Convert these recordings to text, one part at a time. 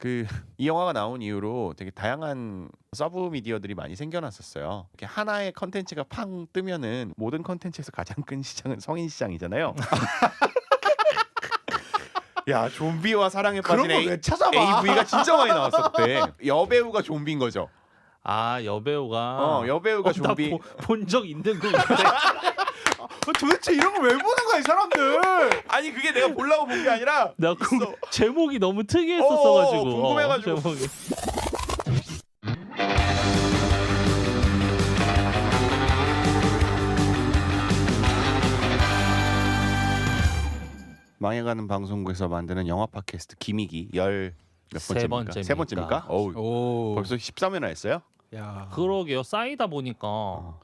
그 이 영화가 나온 이후로 되게 다양한 서브 미디어들이 많이 생겨났었어요. 이렇게 하나의 컨텐츠가 팡 뜨면은 모든 컨텐츠에서 가장 큰 시장은 성인 시장이잖아요. 야, 좀비와 사랑에 빠진 그런 걸 왜 찾아봐? AV가 진짜 많이 나왔어 그때. 여배우가 좀비인 거죠. 아 여배우가 여배우가 좀비. 본 적 있는 거 같아. 도대체 이런 거 왜 보는 거야 이 사람들? 아니 그게 내가 보려고 본 게 아니라 나 있어. 제목이 너무 특이했었어가지고 궁금해가지고. 제목이. 망해가는 방송국에서 만드는 영화 팟캐스트 기미기 몇 세 번째입니까? 번째입니까? 세 번째입니까? 어우, 오. 벌써 13회나 했어요? 야. 그러게요. 쌓이다 보니까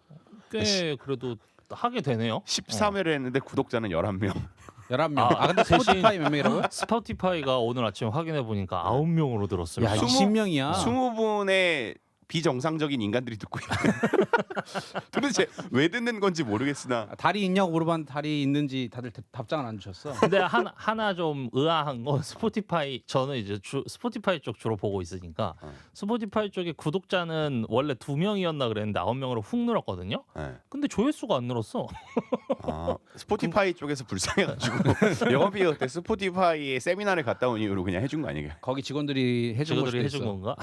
꽤 그래도 하게 되네요. 13회를 했는데 구독자는 11명. 11명. 아, 근데 대신- 스포티파이 몇 명이라고요? 스포티파이가 오늘 아침에 확인해 보니까 9명으로 들었습니다. 야, 20명이야. 20분의 비정상적인 인간들이 듣고 있는. 도대체 왜 듣는 건지 모르겠으나 다리 있냐고 물어봤는데 다리 있는지 다들 답장을 안 주셨어. 근데 하나 좀 의아한 건 스포티파이 저는 이제 스포티파이 쪽 주로 보고 있으니까 스포티파이 쪽에 구독자는 원래 2명이었나 그랬는데 9명으로 훅 늘었거든요. 네. 근데 조회수가 안 늘었어. 스포티파이 쪽에서 불쌍해가지고 영업이 그때 스포티파이에 세미나를 갔다 온 이후로 그냥 해준 거 아니에요? 거기 직원들이 해준 걸 수도 직원들이 해준 있어. 건가?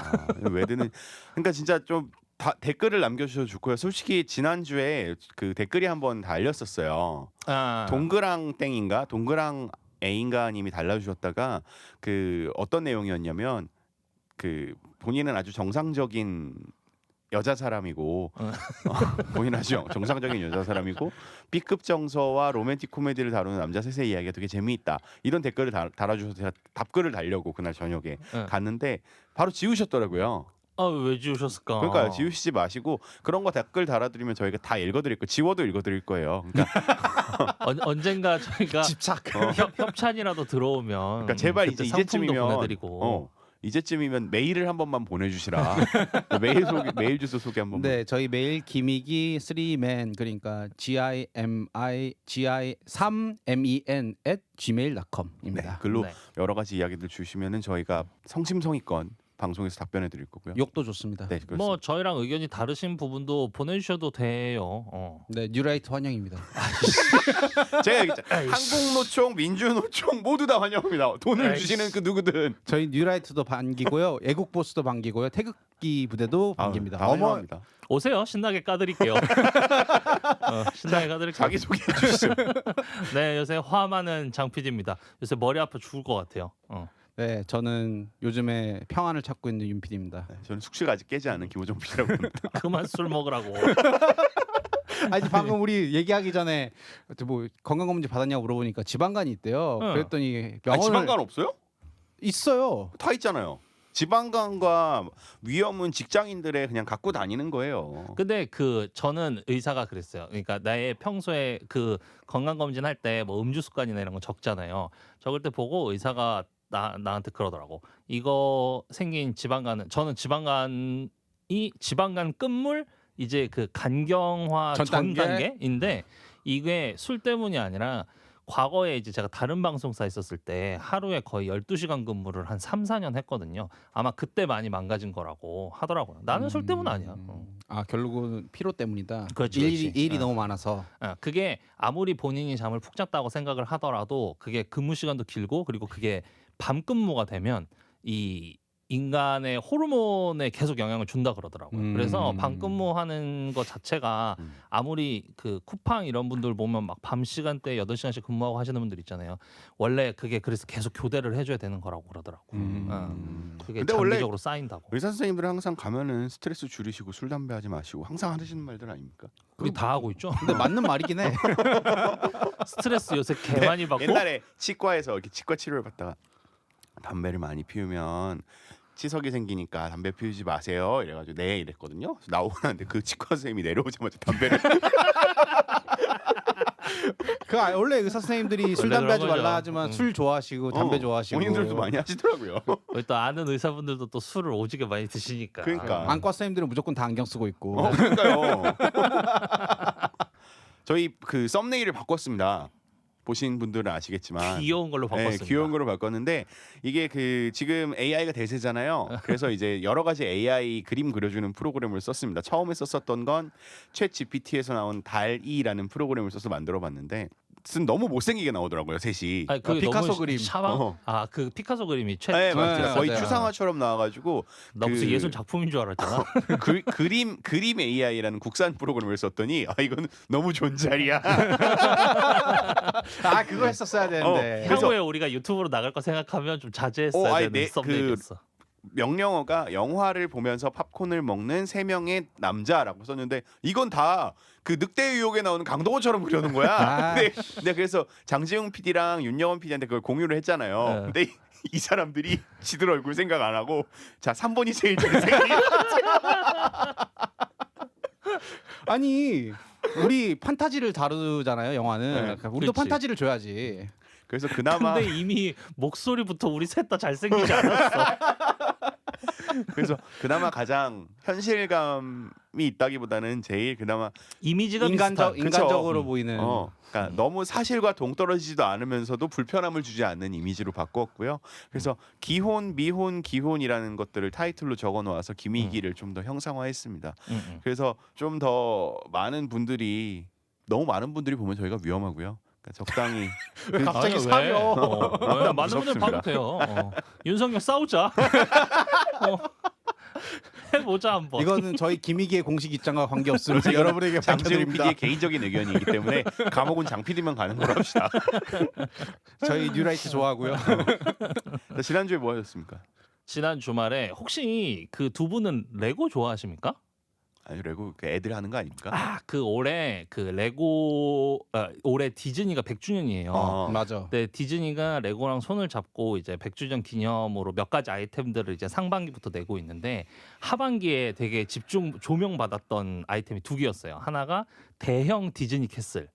왜 드는? 그러니까 진짜 좀 댓글을 남겨주셔도 좋고요. 솔직히 지난주에 그 댓글이 한번 달렸었어요. 동그랑 땡인가 동그랑 A인가님이 달라주셨다가 그 어떤 내용이었냐면 그 본인은 아주 정상적인 여자 사람이고 본인은 아주 정상적인 여자 사람이고 B급 정서와 로맨틱 코미디를 다루는 남자 셋의 이야기가 되게 재미있다 이런 댓글을 달아주셔서 제가 답글을 달려고 그날 저녁에 갔는데 바로 지우셨더라고요. 왜 지우셨을까? 그러니까 지우시지 마시고 그런 거 댓글 달아드리면 저희가 다 읽어드릴 거예요. 지워도 읽어드릴 거예요. 그러니까, 언젠가 저희가 집착. 협찬이라도 들어오면 그러니까 제발 이제 그때 상품도 이제쯤이면 보내드리고. 이제쯤이면 메일을 한 번만 보내주시라. 메일 주소 소개 한 번만. 네, 저희 메일 기미기 3men 그러니까 gimi3men@gmail.com입니다. 네, 글로 네. 여러 가지 이야기들 주시면은 저희가 성심성의껏 방송에서 답변해 드릴 거고요. 욕도 좋습니다. 네, 그렇습니다. 뭐 저희랑 의견이 다르신 부분도 보내주셔도 돼요. 네, 뉴라이트 환영입니다. 제가 얘기했잖아요. 한국노총, 민주노총 모두 다 환영합니다. 돈을 아이씨. 주시는 그 누구든 저희 뉴라이트도 반기고요, 애국보스도 반기고요, 태극기 부대도 반깁니다. 다 환영합니다. 오세요. 신나게 까드릴게요. 신나게 까드릴게요. 자기 소개해 주시죠. 네, 요새 화 많은 장 PD입니다. 요새 머리 아파 죽을 것 같아요. 네, 저는 요즘에 평안을 찾고 있는 윤 PD입니다. 네, 저는 숙취가 아직 깨지 않은 김호정 PD라고 합니다. 그만 술 먹으라고. 아니 방금 우리 얘기하기 전에 뭐 건강검진 받았냐고 물어보니까 지방간이 있대요. 그랬더니 병원을 지방간 없어요? 있어요. 다 있잖아요. 지방간과 위험은 직장인들의 그냥 갖고 다니는 거예요. 근데 저는 의사가 그랬어요. 그러니까 나의 평소에 그 건강검진 할 때 뭐 음주 습관이나 이런 거 적잖아요. 적을 때 보고 의사가 나한테 그러더라고. 이거 생긴 지방간은 저는 지방간 끝물 이제 그 간경화 전 전 단계? 단계인데 이게 술 때문이 아니라 과거에 이제 제가 다른 방송사 있었을 때 하루에 거의 12시간 근무를 한 3, 4년 했거든요. 아마 그때 많이 망가진 거라고 하더라고요. 나는 술 때문 아니야. 아 결국은 피로 때문이다. 그렇지, 그렇지. 일이 너무 많아서. 그게 아무리 본인이 잠을 푹 잤다고 생각을 하더라도 그게 근무 시간도 길고 그리고 그게 밤 근무가 되면 이 인간의 호르몬에 계속 영향을 준다 그러더라고요. 그래서 밤 근무하는 것 자체가 아무리 그 쿠팡 이런 분들 보면 막 밤 시간대 8시간씩 근무하고 하시는 분들 있잖아요. 원래 그게 그래서 계속 교대를 해줘야 되는 거라고 그러더라고. 그게 근데 원래 장기적으로 쌓인다고. 의사 선생님들은 항상 가면은 스트레스 줄이시고 술 담배 하지 마시고 항상 하시는 말들 아닙니까? 우리 다 하고 있죠. 근데 맞는 말이긴 해. 스트레스 요새 개 많이 받고. 옛날에 치과에서 이렇게 치과 치료를 받다가 담배를 많이 피우면 치석이 생기니까 담배 피우지 마세요. 이래가지고 네 이랬거든요. 그래서 나오고 나는데 그 치과 선생님이 내려오자마자 담배를 원래 의사 선생님들이 술 원래 담배 하지 그런 거죠. 말라 하지만 술 좋아하시고 담배 좋아하시고 본인들도 많이 하시더라고요. 우리 또 아는 의사분들도 또 술을 오지게 많이 드시니까. 그러니까. 안과 선생님들은 무조건 다 안경 쓰고 있고. 그러니까요. 저희 그 썸네일을 바꿨습니다. 보신 분들은 아시겠지만 귀여운 걸로 바꿨습니다. 귀여운 걸로 바꿨는데 이게 그 지금 AI가 대세잖아요. 그래서 이제 여러 가지 AI 그림 그려주는 프로그램을 썼습니다. 처음에 썼었던 건 챗 GPT에서 나온 달이라는 프로그램을 써서 만들어봤는데 너무 못생기게 나오더라고요, 셋이. 아니, 그 피카소 너무 그림. 어. 그 피카소 그림이 네, 맞아요. 네, 거의 맞아요. 추상화처럼 나와가지고 나 무슨 그- 예술 작품인 줄 알았잖아. 그림 AI라는 국산 프로그램을 썼더니 이건 너무 존잘이야. 아 그거 했었어야 되는데. 그래서- 향후에 우리가 유튜브로 나갈 거 생각하면 좀 자제했어야 아니, 되는 썸네일이었어. 명령어가 영화를 보면서 팝콘을 먹는 세 명의 남자라고 썼는데 이건 다 그 늑대의 유혹에 나오는 강동원처럼 그려놓은 거야. 아. 근데 그래서 장지웅 PD랑 윤여원 PD한테 그걸 공유를 했잖아요. 네. 근데 이 사람들이 지들 얼굴 생각 안 하고 자 3번이 제일 잘생겨. 아니 우리 판타지를 다루잖아요 영화는. 네, 그러니까 우리도 그렇지. 판타지를 줘야지. 그래서 그나마 근데 이미 목소리부터 우리 셋 다 잘생기지 않았어. 가장 현실감이 있다기보다는 제일 그나마 이미지가 비슷한. 인간적으로 그쵸. 보이는. 그러니까 너무 사실과 동떨어지지도 않으면서도 불편함을 주지 않는 이미지로 바꾸었고요. 그래서 기혼, 미혼, 기혼이라는 것들을 타이틀로 적어 놓아서 기미기를 좀 더 형상화했습니다. 그래서 좀 더 너무 많은 분들이 보면 저희가 위험하고요. 그러니까 적당히 왜 갑자기 아니, 사려? 왜? 많은 분들 무섭습니다. 봐도 돼요. 윤석열 싸우자. 해보자 한번. 이거는 저희 김희기의 공식 입장과 관계없음을 여러분에게 장지웅 밝혀드립니다. PD의 개인적인 의견이기 때문에 감옥은 장 PD만 가는 걸로 합시다. 저희 뉴라이트 좋아하고요. 지난주에 뭐 하셨습니까? 지난 주말에 혹시 그 두 분은 레고 좋아하십니까? 아니 레고 그 애들 하는 거 아닙니까? 그 올해 그 레고 올해 디즈니가 100주년이에요. 맞아. 네, 디즈니가 레고랑 손을 잡고 이제 100주년 기념으로 몇 가지 아이템들을 이제 상반기부터 내고 있는데 하반기에 되게 집중 조명받았던 아이템이 두 개였어요. 하나가 대형 디즈니 캐슬.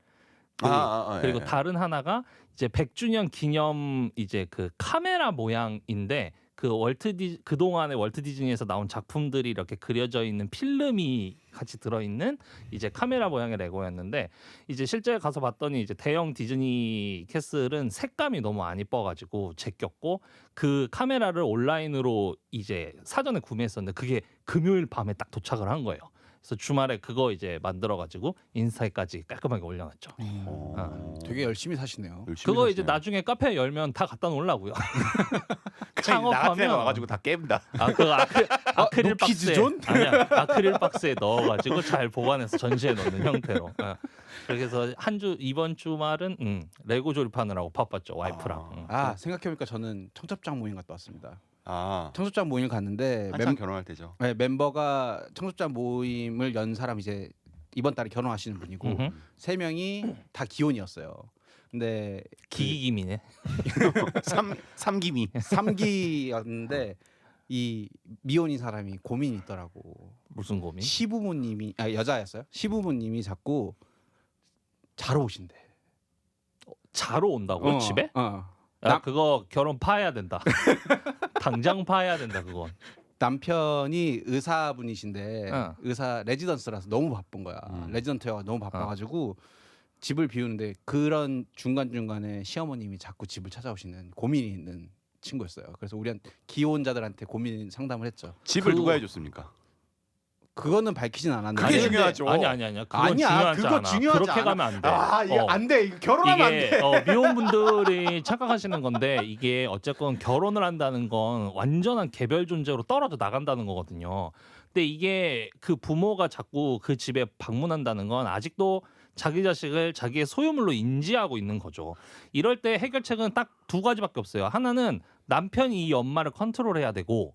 그리고 예. 다른 하나가 이제 100주년 기념 이제 그 카메라 모양인데 그동안에 월트 디즈니에서 나온 작품들이 이렇게 그려져 있는 필름이 같이 들어있는 이제 카메라 모양의 레고였는데 이제 실제 가서 봤더니 이제 대형 디즈니 캐슬은 색감이 너무 안 이뻐가지고 제꼈고 그 카메라를 온라인으로 이제 사전에 구매했었는데 그게 금요일 밤에 딱 도착을 한 거예요. 그래서 주말에 그거 이제 만들어가지고 인스타에까지 깔끔하게 올려놨죠. 되게 열심히 사시네요. 그거 이제 나중에 카페 열면 다 갖다 놓으려고요. 창업하면 나 같은 애가 와가지고 다 깬다. 그거 아크릴 노키즈 박스에 존? 아니야 아크릴 박스에 넣어가지고 잘 보관해서 전시해 놓는 형태로. 그래서 이번 주말은 레고 조립하느라고 바빴죠 와이프랑. 생각해보니까 저는 청첩장 모임 갔다 왔습니다. 아 청첩장 모임 갔는데 한참 결혼할 때죠. 멤버가 청첩장 모임을 연 사람 이제 이번 달에 결혼하시는 분이고 음흠. 3명이 다 기혼이었어요. 근데 기기기미네. 삼기미. 3기였는데 이 미혼인 사람이 고민이 있더라고. 무슨 고민? 시부모님이 여자였어요. 시부모님이 자꾸 자러 오신대. 자러 온다고요 집에? 그거 결혼 파해야 된다. 당장 파해야 된다 그건. 남편이 의사분이신데 어. 의사 레지던스라서 너무 바쁜 거야. 레지던트여서 너무 바빠가지고 집을 비우는데 그런 중간중간에 시어머님이 자꾸 집을 찾아오시는 고민이 있는 친구였어요. 그래서 우리 기혼자들한테 고민 상담을 했죠. 집을 누가 해줬습니까? 그거는 밝히진 않았는데 그게 중요하죠. 아니야. 그건 아니야, 중요하지 그거 않아. 중요하지 그렇게 않아. 가면 안 돼. 이거 안 돼. 이거 결혼하면 안 돼. 이게 미혼분들이 착각하시는 건데 이게 어쨌건 결혼을 한다는 건 완전한 개별 존재로 떨어져 나간다는 거거든요. 근데 이게 그 부모가 자꾸 그 집에 방문한다는 건 아직도 자기 자식을 자기의 소유물로 인지하고 있는 거죠. 이럴 때 해결책은 딱 두 가지밖에 없어요. 하나는 남편이 이 엄마를 컨트롤해야 되고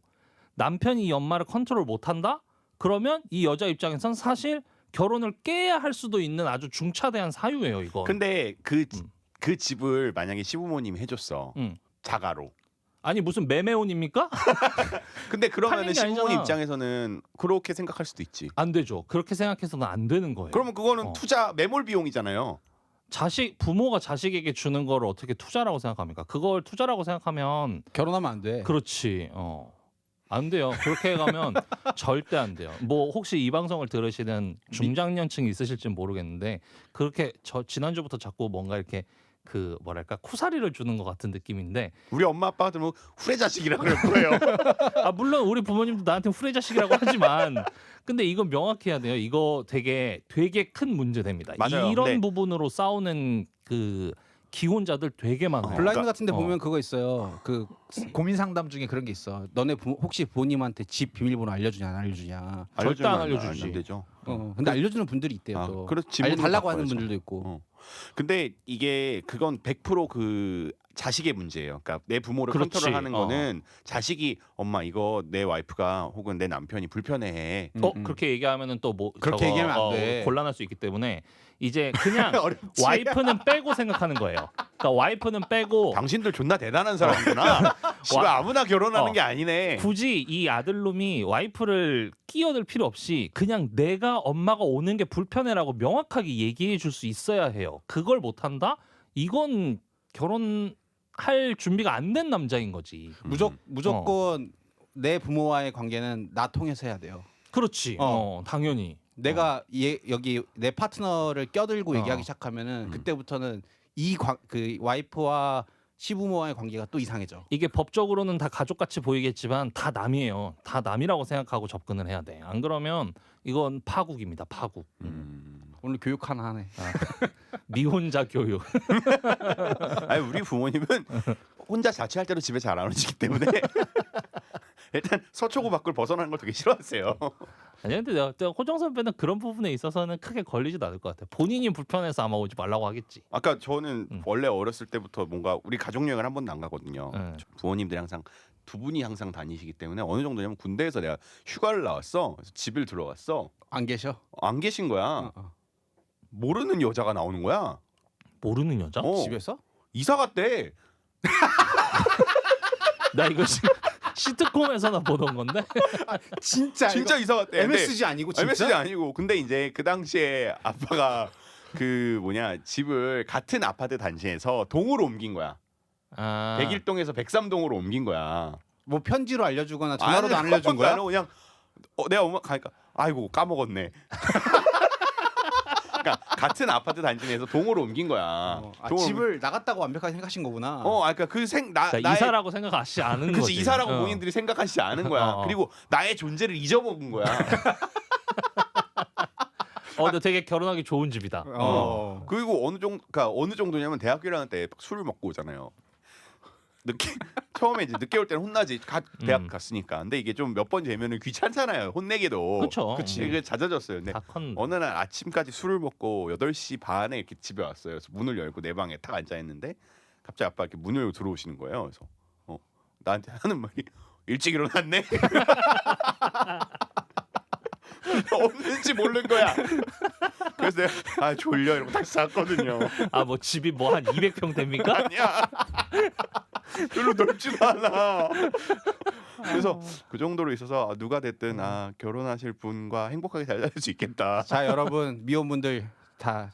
남편이 이 엄마를 컨트롤 못한다? 그러면 이 여자 입장에선 사실 결혼을 깨야 할 수도 있는 아주 중차대한 사유예요, 이거. 근데 그 집을 만약에 시부모님이 해줬어. 자가로. 아니 무슨 매매혼입니까? 근데 그러면은 팔린 게 시부모님 아니잖아. 입장에서는 그렇게 생각할 수도 있지. 안 되죠. 그렇게 생각해서는 안 되는 거예요. 그러면 그거는 어. 투자 매몰 비용이잖아요. 부모가 자식에게 주는 거를 어떻게 투자라고 생각합니까? 그걸 투자라고 생각하면 결혼하면 안 돼. 그렇지. 안 돼요. 그렇게 가면 절대 안 돼요. 뭐 혹시 이 방송을 들으시는 중장년층이 있으실지 모르겠는데 그렇게 지난주부터 자꾸 뭔가 이렇게 그 뭐랄까 쿠사리를 주는 것 같은 느낌인데 우리 엄마 아빠가 들으면 후레 자식이라 그럴 거예요. 아 물론 우리 부모님도 나한테 후레 자식이라고 하지만 근데 이건 명확히 해야 돼요. 이거 되게 큰 문제됩니다. 맞아요. 이런 근데- 부분으로 싸우는 그 기혼자들 되게 많아요. 블라인드 그러니까- 같은데 보면 그거 있어요. 그 고민 상담 중에 그런 게 있어. 너네 혹시 부모님한테 집 비밀번호 알려주냐 안 알려주냐. 절대 안 알려주지. 안 되죠. 근데 알려주는 분들이 있대요. 아, 또 그래서 지문으로 알려달라고 하는 바꿔야죠. 분들도 있고. 어. 근데 이게 그건 100% 자식의 문제예요. 그러니까 내 부모를 그렇지. 컨트롤하는 거는 자식이 엄마 이거 내 와이프가 혹은 내 남편이 불편해해. 그렇게 얘기하면은 또 뭐 그렇게 얘기하면 안 돼. 곤란할 수 있기 때문에 이제 그냥 어렵지. 와이프는 빼고 생각하는 거예요. 그러니까 와이프는 빼고 당신들 존나 대단한 사람이구나. 씨발 아무나 결혼하는 게 아니네. 굳이 이 아들놈이 와이프를 끼어들 필요 없이 그냥 내가 엄마가 오는 게 불편해라고 명확하게 얘기해 줄 수 있어야 해요. 그걸 못 한다? 이건 결혼할 준비가 안 된 남자인 거지. 무조건 내 부모와의 관계는 나 통해서 해야 돼요. 그렇지. 당연히. 내가 여기 내 파트너를 껴들고 어. 얘기하기 시작하면은 그때부터는 그 와이프와 시부모와의 관계가 또 이상해져. 이게 법적으로는 다 가족같이 보이겠지만 다 남이에요. 다 남이라고 생각하고 접근을 해야 돼. 안 그러면 이건 파국입니다. 파국. 오늘 교육 하나 하네. 미혼자 교육. 아니 우리 부모님은 혼자 자취할 때도 집에 잘 안 오시기 때문에 일단 서초구 밖을 벗어나는 걸 되게 싫어하세요. 아니 근데 내가 호정 선배는 그런 부분에 있어서는 크게 걸리지도 않을 것 같아. 본인이 불편해서 아마 오지 말라고 하겠지. 아까 저는 원래 어렸을 때부터 뭔가 우리 가족 여행을 한 번도 안 가거든요. 부모님들이 항상 두 분이 항상 다니시기 때문에 어느 정도냐면 군대에서 내가 휴가를 나왔어. 그래서 집을 들어갔어. 안 계셔? 안 계신 거야. 모르는 여자가 나오는 거야. 모르는 여자? 집에서? 이사 갔대. 나 이거 시트콤에서나 보던 건데. 진짜 이사 갔대. MSG 아니고 진짜? MSG 아니고. 근데 이제 그 당시에 아빠가 그 집을 같은 아파트 단지에서 동으로 옮긴 거야. 아. 101동에서 103동으로 옮긴 거야. 뭐 편지로 알려주거나 전화로도 안 아니, 알려준 거야? 나는 그냥 내가 엄마 가니까 아이고 까먹었네. 그러니까 같은 아파트 단지 내에서 동으로 옮긴 거야. 집을 나갔다고 완벽하게 생각하신 거구나. 그러니까 그러니까 이사라고 생각하지 않은 그치, 거지. 이사라고 본인들이 생각하시지 않은 거야. 그리고 나의 존재를 잊어먹은 거야. 근데 되게 결혼하기 좋은 집이다. 그리고 어느 정도냐면 대학교 1학년 때 술을 먹고 오잖아요. 처음에 이제 늦게 올 때는 혼나지. 대학 갔으니까. 근데 이게 좀 몇 번 되면은 귀찮잖아요. 혼내기도. 그쵸. 그게 잦아졌어요. 근데 다 컸는데. 어느 날 아침까지 술을 먹고 8시 반에 이렇게 집에 왔어요. 그래서 문을 열고 내 방에 딱 앉아 있는데 갑자기 아빠 이렇게 문을 열고 들어오시는 거예요. 그래서 나한테 하는 말이 일찍 일어났네. 없는지 모르는 거야. 그래서 내가 졸려 이러고 다시 잤거든요. 뭐 집이 뭐 한 200평 됩니까? 아니야. 별로 넓지도 않아. 그래서 그 정도로 있어서 누가 됐든 결혼하실 분과 행복하게 잘 살 수 있겠다. 자 여러분 미혼분들 다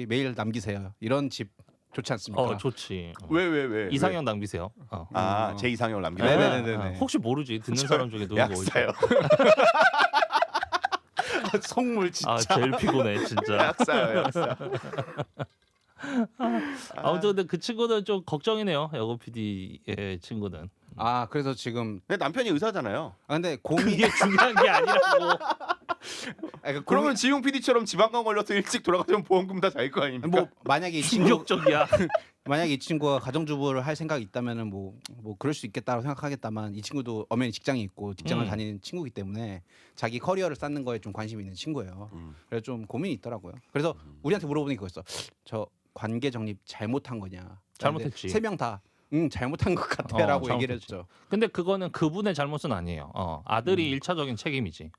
메일 남기세요. 이런 집 좋지 않습니까? 좋지. 왜? 이상형 남기세요. 제 이상형을 남기다. 네네네네. 혹시 모르지 듣는 사람 중에 누군가 올지. 약사요. 속물 진짜. 제일 피곤해 진짜. 약사요, 약사. 아무튼 근데 그 친구는 좀 걱정이네요. 여고 PD의 친구는. 그래서 지금 근데 남편이 의사잖아요. 근데 고민 그게 중요한 게 아니라고. 그러면 지용 PD처럼 지방간 걸려서 일찍 돌아가면 보험금 다 자기 거 아닙니까? 뭐 만약에 충격적이야. 만약에 이 친구가 가정주부를 할 생각이 있다면은 뭐 그럴 수 있겠다고 생각하겠다만 이 친구도 엄연히 직장이 있고 직장을 다니는 친구이기 때문에 자기 커리어를 쌓는 거에 좀 관심이 있는 친구예요. 그래서 좀 고민이 있더라고요. 그래서 우리한테 물어보니 그거였어. 저 관계 정립 잘못한 거냐? 잘못했지. 세 명 다 잘못한 것 같아라고 얘기를 했죠. 근데 그거는 그분의 잘못은 아니에요. 아들이 1차적인 책임이지.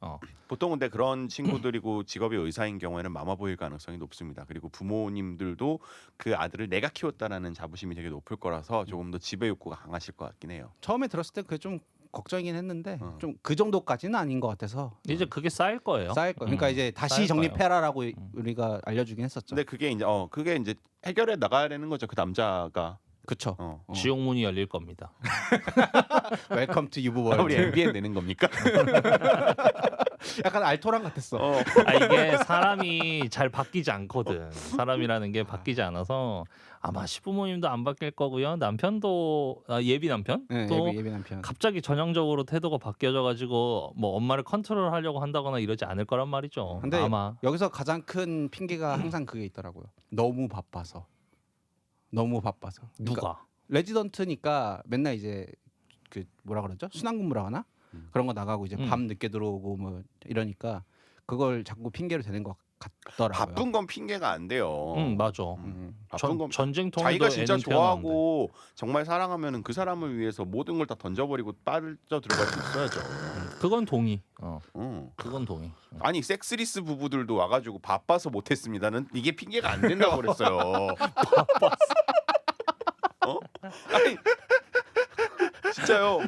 보통 근데 그런 친구들이고 직업이 의사인 경우에는 마마보일 가능성이 높습니다. 그리고 부모님들도 그 아들을 내가 키웠다라는 자부심이 되게 높을 거라서 조금 더 지배 욕구가 강하실 것 같긴 해요. 처음에 들었을 때 그게 좀 걱정이긴 했는데 좀 그 정도까지는 아닌 것 같아서 이제 그게 쌓일 거예요. 쌓일 거. 그러니까 이제 다시 쌓일 정립해라라고 우리가 알려주긴 했었죠. 근데 그게 이제 해결해 나가야 되는 거죠. 그 남자가. 그쵸. 지옥문이 열릴 겁니다. 웰컴 투 유부월. 우리 MBN 내는 겁니까? 약간 알토란 같았어. 아, 이게 사람이 잘 바뀌지 않거든. 사람이라는 게 바뀌지 않아서 아마 시부모님도 안 바뀔 거고요. 남편도 예비 남편 네, 또 예비 남편. 갑자기 전형적으로 태도가 바뀌어져가지고 뭐 엄마를 컨트롤하려고 한다거나 이러지 않을 거란 말이죠. 근데 아마 여기서 가장 큰 핑계가 항상 그게 있더라고요. 너무 바빠서. 그러니까 누가 레지던트니까 맨날 이제 그 뭐라 그러죠? 순환근무라 하나? 그런 거 나가고 이제 밤 늦게 들어오고 뭐 이러니까 그걸 자꾸 핑계로 대는 것 같더라고요. 바쁜 건 핑계가 안 돼요. 맞아. 바쁜 건 전쟁통에도 자기가 진짜 애는 태어나는데. 좋아하고 정말 사랑하면은 그 사람을 위해서 모든 걸 다 던져버리고 빠져 들어갈 수 있어야죠. 그건 동의. 응. 그건 동의. 아니 섹스리스 부부들도 와가지고 바빠서 못했습니다는 이게 핑계가 안 된다고 그랬어요. 아니 진짜요.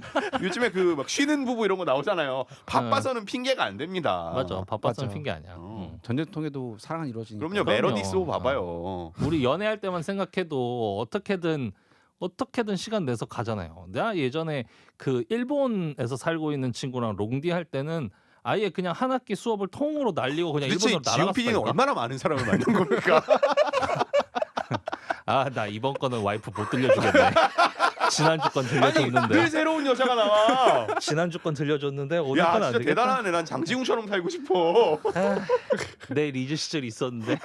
요즘에 그 막 쉬는 부부 이런 거 나오잖아요. 바빠서는 핑계가 안 됩니다. 맞아. 바빠서는 맞아. 핑계 아니야. 전쟁통에도 사랑은 이루어지니까. 그럼요. 멜로디스 봐봐요. 우리 연애할 때만 생각해도 어떻게든 시간 내서 가잖아요. 내가 예전에 그 일본에서 살고 있는 친구랑 롱디 할 때는 아예 그냥 한 학기 수업을 통으로 날리고 그냥 도대체 일본으로 지금 PD는 날아갔다니까. 얼마나 많은 사람을 만난 겁니까? 아, 나 이번 거는 와이프 못 들려주겠네. 지난주 건 아니 들려줬는데. 늘 새로운 여자가 나와. 지난주 건 들려줬는데 오늘 야 건 안 진짜 되겠다. 대단하네. 난 장지웅처럼 살고 싶어. 내 리즈 시절이 있었는데.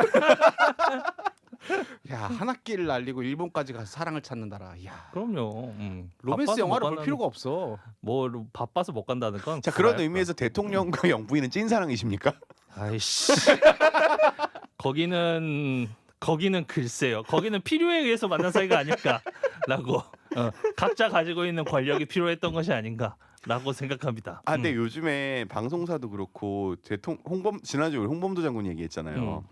야, 한 학기를 날리고 일본까지 가서 사랑을 찾는다라. 야. 그럼요. 로맨스 바빠서 영화를 못 볼 가는- 필요가 없어. 뭐 바빠서 못 간다는 건. 자 그런 그거야. 의미에서 대통령과 영부인은 찐사랑이십니까? 아이씨. 거기는 글쎄요. 거기는 필요에 의해서 만난 사이가 아닐까라고. 각자 가지고 있는 권력이 필요했던 것이 아닌가라고 생각합니다. 아 근데 요즘에 방송사도 그렇고 지난주에 우리 홍범도 장군 얘기했잖아요.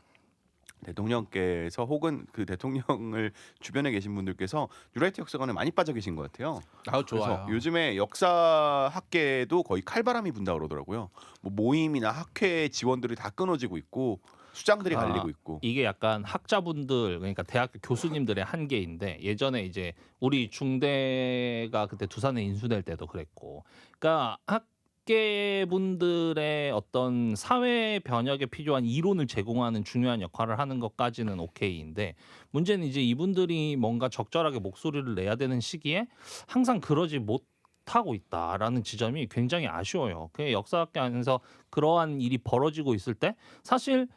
대통령께서 혹은 그 대통령을 주변에 계신 분들께서 뉴라이트 역사관에 많이 빠져 계신 것 같아요. 아, 그래서 좋아요. 요즘에 역사 학계도 거의 칼바람이 분다 그러더라고요. 뭐 모임이나 학회 지원들이 다 끊어지고 있고 수장들이 갈리고 있고. 이게 약간 학자분들 그러니까 대학교 교수님들의 한계인데 예전에 이제 우리 중대가 그때 두산에 인수될 때도 그랬고 그러니까 학계분들의 어떤 사회 변혁에 필요한 이론을 제공하는 중요한 역할을 하는 것까지는 오케이인데 문제는 이제 이분들이 뭔가 적절하게 목소리를 내야 되는 시기에 항상 그러지 못하고 있다라는 지점이 굉장히 아쉬워요. 그 역사학계 안에서 그러한 일이 벌어지고 있을 때 사실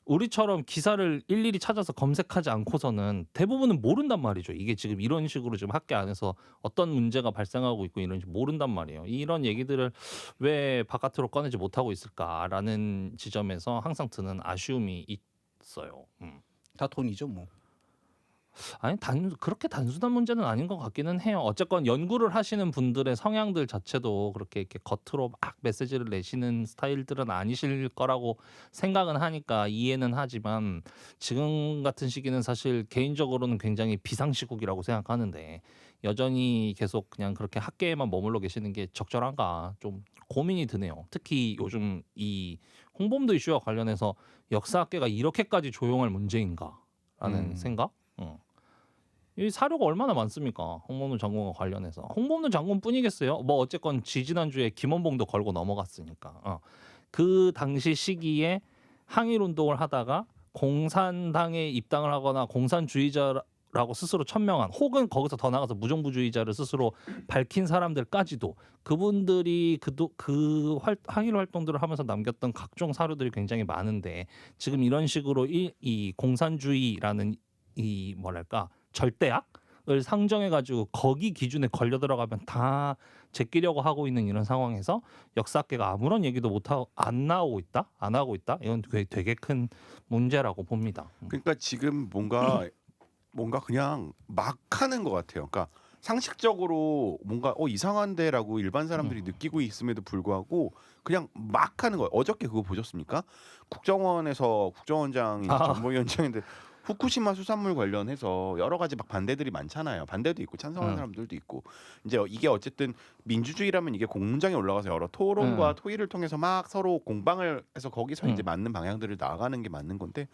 우리처럼 기사를 일일이 찾아서 검색하지 않고서는 대부분은 모른단 말이죠. 이게 지금 이런 식으로 지금 학계 안에서 어떤 문제가 발생하고 있고 이런지 모른단 말이에요. 이런 얘기들을 왜 바깥으로 꺼내지 못하고 있을까라는 지점에서 항상 드는 아쉬움이 있어요. 다 돈이죠, 뭐. 아니 그렇게 단순한 문제는 아닌 것 같기는 해요. 어쨌건 연구를 하시는 분들의 성향들 자체도 그렇게 이렇게 겉으로 막 메시지를 내시는 스타일들은 아니실 거라고 생각은 하니까 이해는 하지만 지금 같은 시기는 사실 개인적으로는 굉장히 비상시국이라고 생각하는데 여전히 계속 그냥 그렇게 학계에만 머물러 계시는 게 적절한가 좀 고민이 드네요. 특히 요즘 이 홍범도 이슈와 관련해서 역사학계가 이렇게까지 조용할 문제인가라는 생각? 이 사료가 얼마나 많습니까? 홍범도 장군과 관련해서 홍범도 장군뿐이겠어요. 뭐 어쨌건 지지난주에 김원봉도 걸고 넘어갔으니까 그 당시 시기에 항일 운동을 하다가 공산당에 입당을 하거나 공산주의자라고 스스로 천명한 혹은 거기서 더 나가서 무정부주의자를 스스로 밝힌 사람들까지도 그분들이 그 항일 활동들을 하면서 남겼던 각종 사료들이 굉장히 많은데 지금 이런 식으로 이 공산주의라는 이 뭐랄까 절대악을 상정해가지고 거기 기준에 걸려 들어가면 다 제끼려고 하고 있는 이런 상황에서 역사학계가 아무런 얘기도 못하고 안 하고 있다 이건 되게 큰 문제라고 봅니다. 그러니까 지금 뭔가 그냥 막 하는 것 같아요. 그러니까 상식적으로 뭔가 이상한데라고 일반 사람들이 느끼고 있음에도 불구하고 그냥 막 하는 거예요. 어저께 그거 보셨습니까? 국정원에서 국정원장이 정보위원장인데 후쿠시마 수산물 관련해서 여러 가지 막 반대들이 많잖아요. 반대도 있고 찬성하는 사람들도 있고 이제 이게 어쨌든 민주주의라면 이게 공문장에 올라가서 여러 토론과 토의를 통해서 막 서로 공방을 해서 거기서 이제 맞는 방향들을 나아가는 게 맞는 건데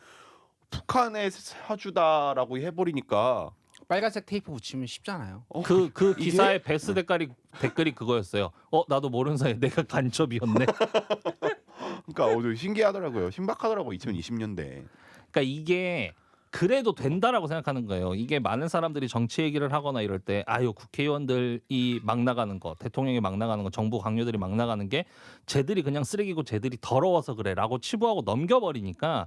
북한에 사주다라고 해버리니까 빨간색 테이프 붙이면 쉽잖아요. 그 기사의 베스트 댓글이 그거였어요. 나도 모르는 사이에 내가 간첩이었네. 그러니까 신기하더라고요. 신박하더라고 2020년대. 그러니까 이게 그래도 된다라고 생각하는 거예요. 이게 많은 사람들이 정치 얘기를 하거나 이럴 때 아유 국회의원들이 막 나가는 거, 대통령이 막 나가는 거, 정부 강요들이 막 나가는 게 쟤들이 그냥 쓰레기고 쟤들이 더러워서 그래라고 치부하고 넘겨버리니까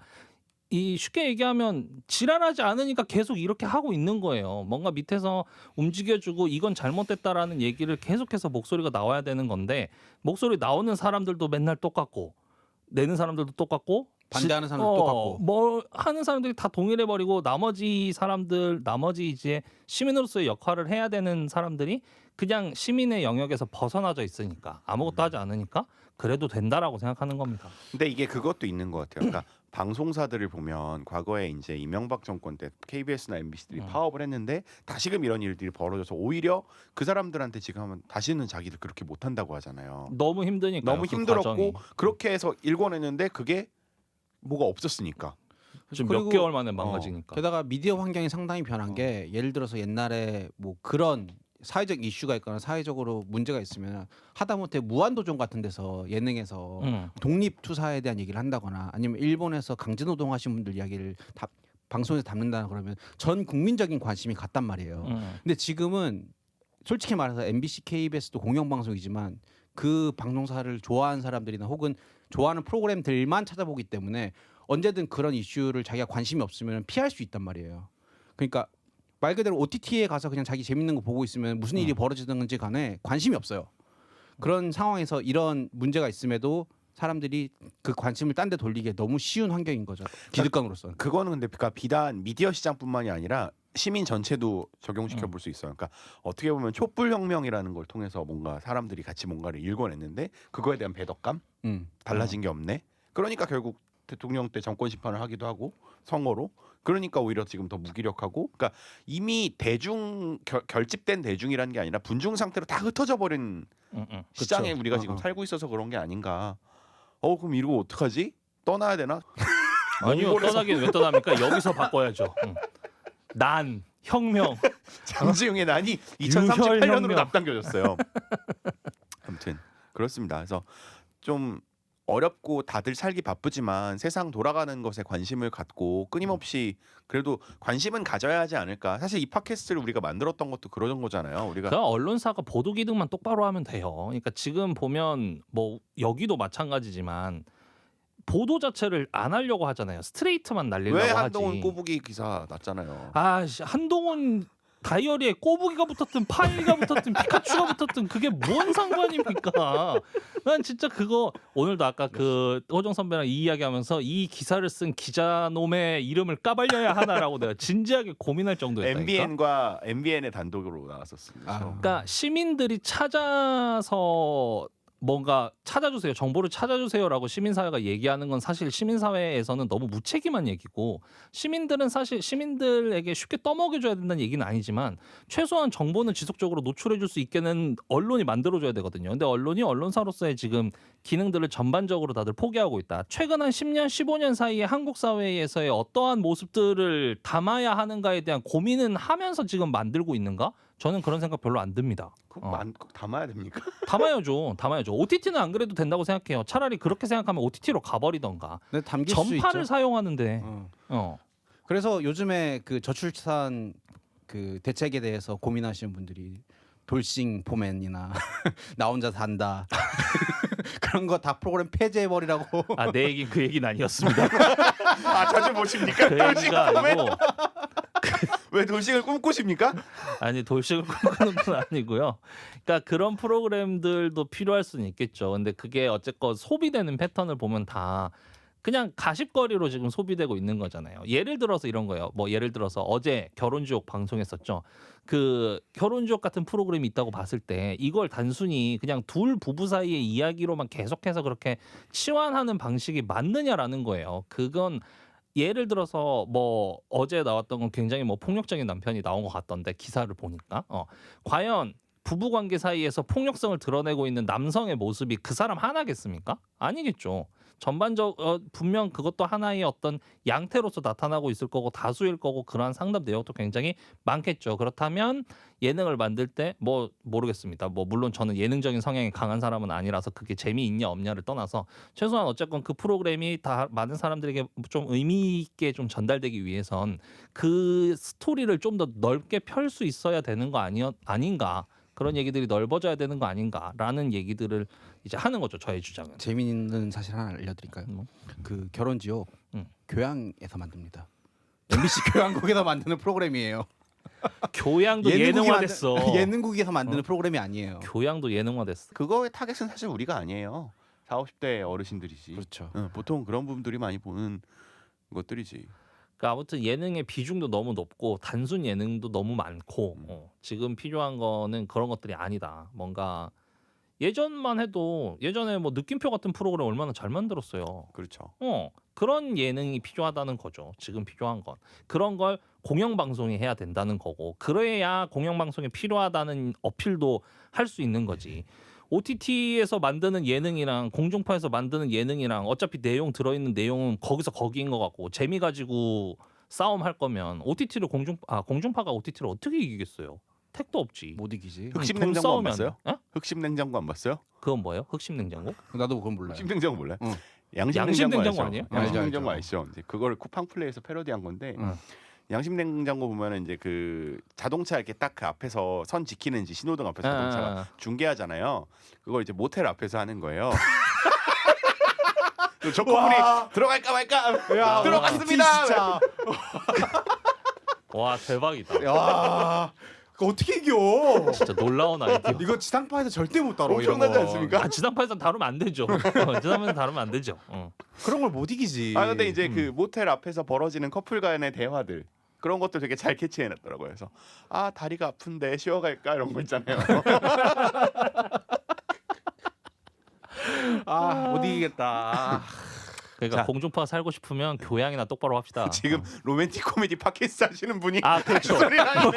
이 쉽게 얘기하면 지랄하지 않으니까 계속 이렇게 하고 있는 거예요. 뭔가 밑에서 움직여주고 이건 잘못됐다라는 얘기를 계속해서 목소리가 나와야 되는 건데 목소리 나오는 사람들도 맨날 똑같고 내는 사람들도 똑같고 반대하는 사람도 똑같고 뭐 하는 사람들이 다 동일해 버리고 나머지 사람들 나머지 이제 시민으로서의 역할을 해야 되는 사람들이 그냥 시민의 영역에서 벗어나져 있으니까 아무것도 하지 않으니까 그래도 된다라고 생각하는 겁니다. 근데 이게 그것도 있는 것 같아요. 그러니까 방송사들을 보면 과거에 이제 이명박 정권 때 KBS나 MBC들이 파업을 했는데 다시금 이런 일들이 벌어져서 오히려 그 사람들한테 지금 다시는 자기들 그렇게 못한다고 하잖아요. 너무 힘드니까 너무 힘들었고 그렇게 해서 일궈냈는데 그게 뭐가 없었으니까. 지금 몇 개월 만에 망가지니까. 게다가 미디어 환경이 상당히 변한 게 예를 들어서 옛날에 뭐 그런 사회적 이슈가 있거나 사회적으로 문제가 있으면 하다못해 무한도전 같은 데서 예능에서 독립투사에 대한 얘기를 한다거나 아니면 일본에서 강제노동 하신 분들 이야기를 방송에서 담는다 그러면 전 국민적인 관심이 갔단 말이에요. 근데 지금은 솔직히 말해서 MBC, KBS도 공영방송이지만 그 방송사를 좋아하는 사람들이나 혹은 좋아하는 프로그램들만 찾아보기 때문에 언제든 그런 이슈를 자기가 관심이 없으면 피할 수 있단 말이에요. 그러니까 말 그대로 OTT에 가서 그냥 자기 재밌는 거 보고 있으면 무슨 일이 벌어지든지 간에 관심이 없어요. 그런 상황에서 이런 문제가 있음에도 사람들이 그 관심을 딴 데 돌리기에 너무 쉬운 환경인 거죠. 기득권으로서는. 그거는 근데 그러니까 비단 미디어 시장뿐만이 아니라 시민 전체도 적용시켜 볼 수 있어요. 그러니까 어떻게 보면 촛불혁명이라는 걸 통해서 뭔가 사람들이 같이 뭔가를 일궈냈는데 그거에 대한 배덕감 달라진 게 없네. 그러니까 결국 대통령 때 정권 심판을 하기도 하고 선거로 그러니까 오히려 지금 더 무기력하고 그러니까 이미 대중 결집된 대중이라는 게 아니라 분중 상태로 다 흩어져 버린 시장에 우리가 지금 살고 있어서 그런 게 아닌가. 그럼 이러고 어떡하지? 떠나야 되나? 아니요 떠나긴 왜 떠납니까? 여기서 바꿔야죠. 난 혁명 장지웅의 난이 2038년으로 혁명. 앞당겨졌어요. 아무튼 그렇습니다. 그래서 좀 어렵고 다들 살기 바쁘지만 세상 돌아가는 것에 관심을 갖고 끊임없이 그래도 관심은 가져야 하지 않을까. 사실 이 팟캐스트를 우리가 만들었던 것도 그런 거잖아요. 우리가 그냥 언론사가 보도 기능만 똑바로 하면 돼요. 그러니까 지금 보면 뭐 여기도 마찬가지지만 보도 자체를 안 하려고 하잖아요. 스트레이트만 날리려고 왜 하지. 한동훈 꼬부기 기사 났잖아요. 한동훈 다이어리에 꼬부기가 붙었든 파이가 붙었든 피카츄가 붙었든 그게 뭔 상관입니까? 난 진짜 그거 오늘도 아까 그 호정 선배랑 이 이야기하면서 이 기사를 쓴 기자놈의 이름을 까발려야 하나라고 내가 진지하게 고민할 정도였다니까. MBN의 단독으로 나왔었습니다. 그러니까 시민들이 찾아서 뭔가 찾아주세요. 정보를 찾아주세요라고 시민사회가 얘기하는 건 사실 시민사회에서는 너무 무책임한 얘기고 시민들은 사실 시민들에게 쉽게 떠먹여줘야 된다는 얘기는 아니지만 최소한 정보는 지속적으로 노출해줄 수 있게는 언론이 만들어줘야 되거든요. 근데 언론이 언론사로서의 지금 기능들을 전반적으로 다들 포기하고 있다. 최근 한 10년, 15년 사이에 한국 사회에서의 어떠한 모습들을 담아야 하는가에 대한 고민은 하면서 지금 만들고 있는가? 저는 그런 생각 별로 안 듭니다. 그거 담아야 됩니까? 담아야죠. OTT는 안 그래도 된다고 생각해요. 차라리 그렇게 생각하면 OTT로 가버리던가. 근데 담길 수 전파를 있죠. 사용하는데. 그래서 요즘에 그 저출산 그 대책에 대해서 고민하시는 분들이 돌싱 포맨이나 나 혼자 산다 그런 거 다 프로그램 폐지해버리라고. 내 얘기 그 얘기는 아니었습니다. 자주 보십니까? 그 얘기가 아니고. 왜 돌싱을 꿈꾸십니까? 아니 돌싱을 꿈꾸는 건 아니고요. 그러니까 그런 프로그램들도 필요할 수는 있겠죠. 근데 그게 어쨌건 소비되는 패턴을 보면 다 그냥 가십거리로 지금 소비되고 있는 거잖아요. 예를 들어서 이런 거예요. 뭐 예를 들어서 어제 결혼지옥 방송했었죠. 그 결혼지옥 같은 프로그램이 있다고 봤을 때 이걸 단순히 그냥 둘 부부 사이의 이야기로만 계속해서 그렇게 치환하는 방식이 맞느냐라는 거예요. 그건 예를 들어서 뭐 어제 나왔던 건 굉장히 뭐 폭력적인 남편이 나온 것 같던데 기사를 보니까 과연 부부관계 사이에서 폭력성을 드러내고 있는 남성의 모습이 그 사람 하나겠습니까? 아니겠죠. 분명 그것도 하나의 어떤 양태로서 나타나고 있을 거고 다수일 거고 그러한 상담 내역도 굉장히 많겠죠. 그렇다면 예능을 만들 때 뭐 모르겠습니다. 뭐 물론 저는 예능적인 성향이 강한 사람은 아니라서 그게 재미있냐 없냐를 떠나서 최소한 어쨌건 그 프로그램이 다 많은 사람들에게 좀 의미 있게 좀 전달되기 위해선 그 스토리를 좀 더 넓게 펼 수 있어야 되는 거 아닌가. 그런 얘기들이 넓어져야 되는 거 아닌가라는 얘기들을 이제 하는 거죠. 저의 주장은. 재미있는 사실 하나 알려드릴까요? 그 결혼지옥 교양에서 만듭니다. MBC 교양국에서 만드는 프로그램이에요. 교양도 예능화됐어. 예능국에서 만드는 프로그램이 아니에요. 교양도 예능화됐어. 그거의 타겟은 사실 우리가 아니에요. 40, 50대 어르신들이지. 그렇죠. 보통 그런 분들이 많이 보는 것들이지. 그러니까 아무튼 예능의 비중도 너무 높고 단순 예능도 너무 많고 지금 필요한 거는 그런 것들이 아니다. 뭔가 예전만 해도 예전에 뭐 느낌표 같은 프로그램 얼마나 잘 만들었어요. 그렇죠. 그런 예능이 필요하다는 거죠. 지금 필요한 건 그런 걸 공영방송이 해야 된다는 거고 그래야 공영방송이 필요하다는 어필도 할 수 있는 거지. OTT에서 만드는 예능이랑 공중파에서 만드는 예능이랑 어차피 내용 들어있는 내용은 거기서 거기인 것 같고 재미 가지고 싸움 할 거면 OTT를 공중파가 OTT를 어떻게 이기겠어요? 택도 없지. 못 이기지. 흑심 돈 냉장고 안 싸우면 봤어요? 어? 흑심 냉장고 안 봤어요? 그건 뭐예요? 흑심 냉장고? 나도 그건 몰라요. 흑심 냉장고 몰라요? 응. 양심 양심 냉장고 냉장고 알죠? 아니에요? 양심 알죠, 냉장고 알죠. 아시죠? 이제 그걸 쿠팡 플레이에서 패러디한 건데 응. 양심 냉장고 보면은 이제 그 자동차 이렇게 딱 그 앞에서 선 지키는지 신호등 앞에서 자동차가 중계하잖아요. 그걸 이제 모텔 앞에서 하는 거예요. 저 커플이 들어갈까 말까 야, 들어갔습니다. 진짜. 와 대박이다. 야, 그거 어떻게 이겨? 진짜 놀라운 아이디어. 이거 지상파에서 절대 못 다뤄. 이런 엄청나지 거. 않습니까? 지상파에서 다루면 안 되죠. 지상파에서 다루면 안 되죠. 그런 걸 못 이기지. 아 근데 이제 그 모텔 앞에서 벌어지는 커플 간의 대화들 그런 것도 되게 잘 캐치해놨더라고요. 그래서 아 다리가 아픈데 쉬어갈까 이런 거 있잖아요. 못 이기겠다. 그러니까 자. 공중파 살고 싶으면 교양이나 똑바로 합시다. 지금 로맨틱 코미디 팟캐스트 하시는 분이 그렇죠. 소리 나네요.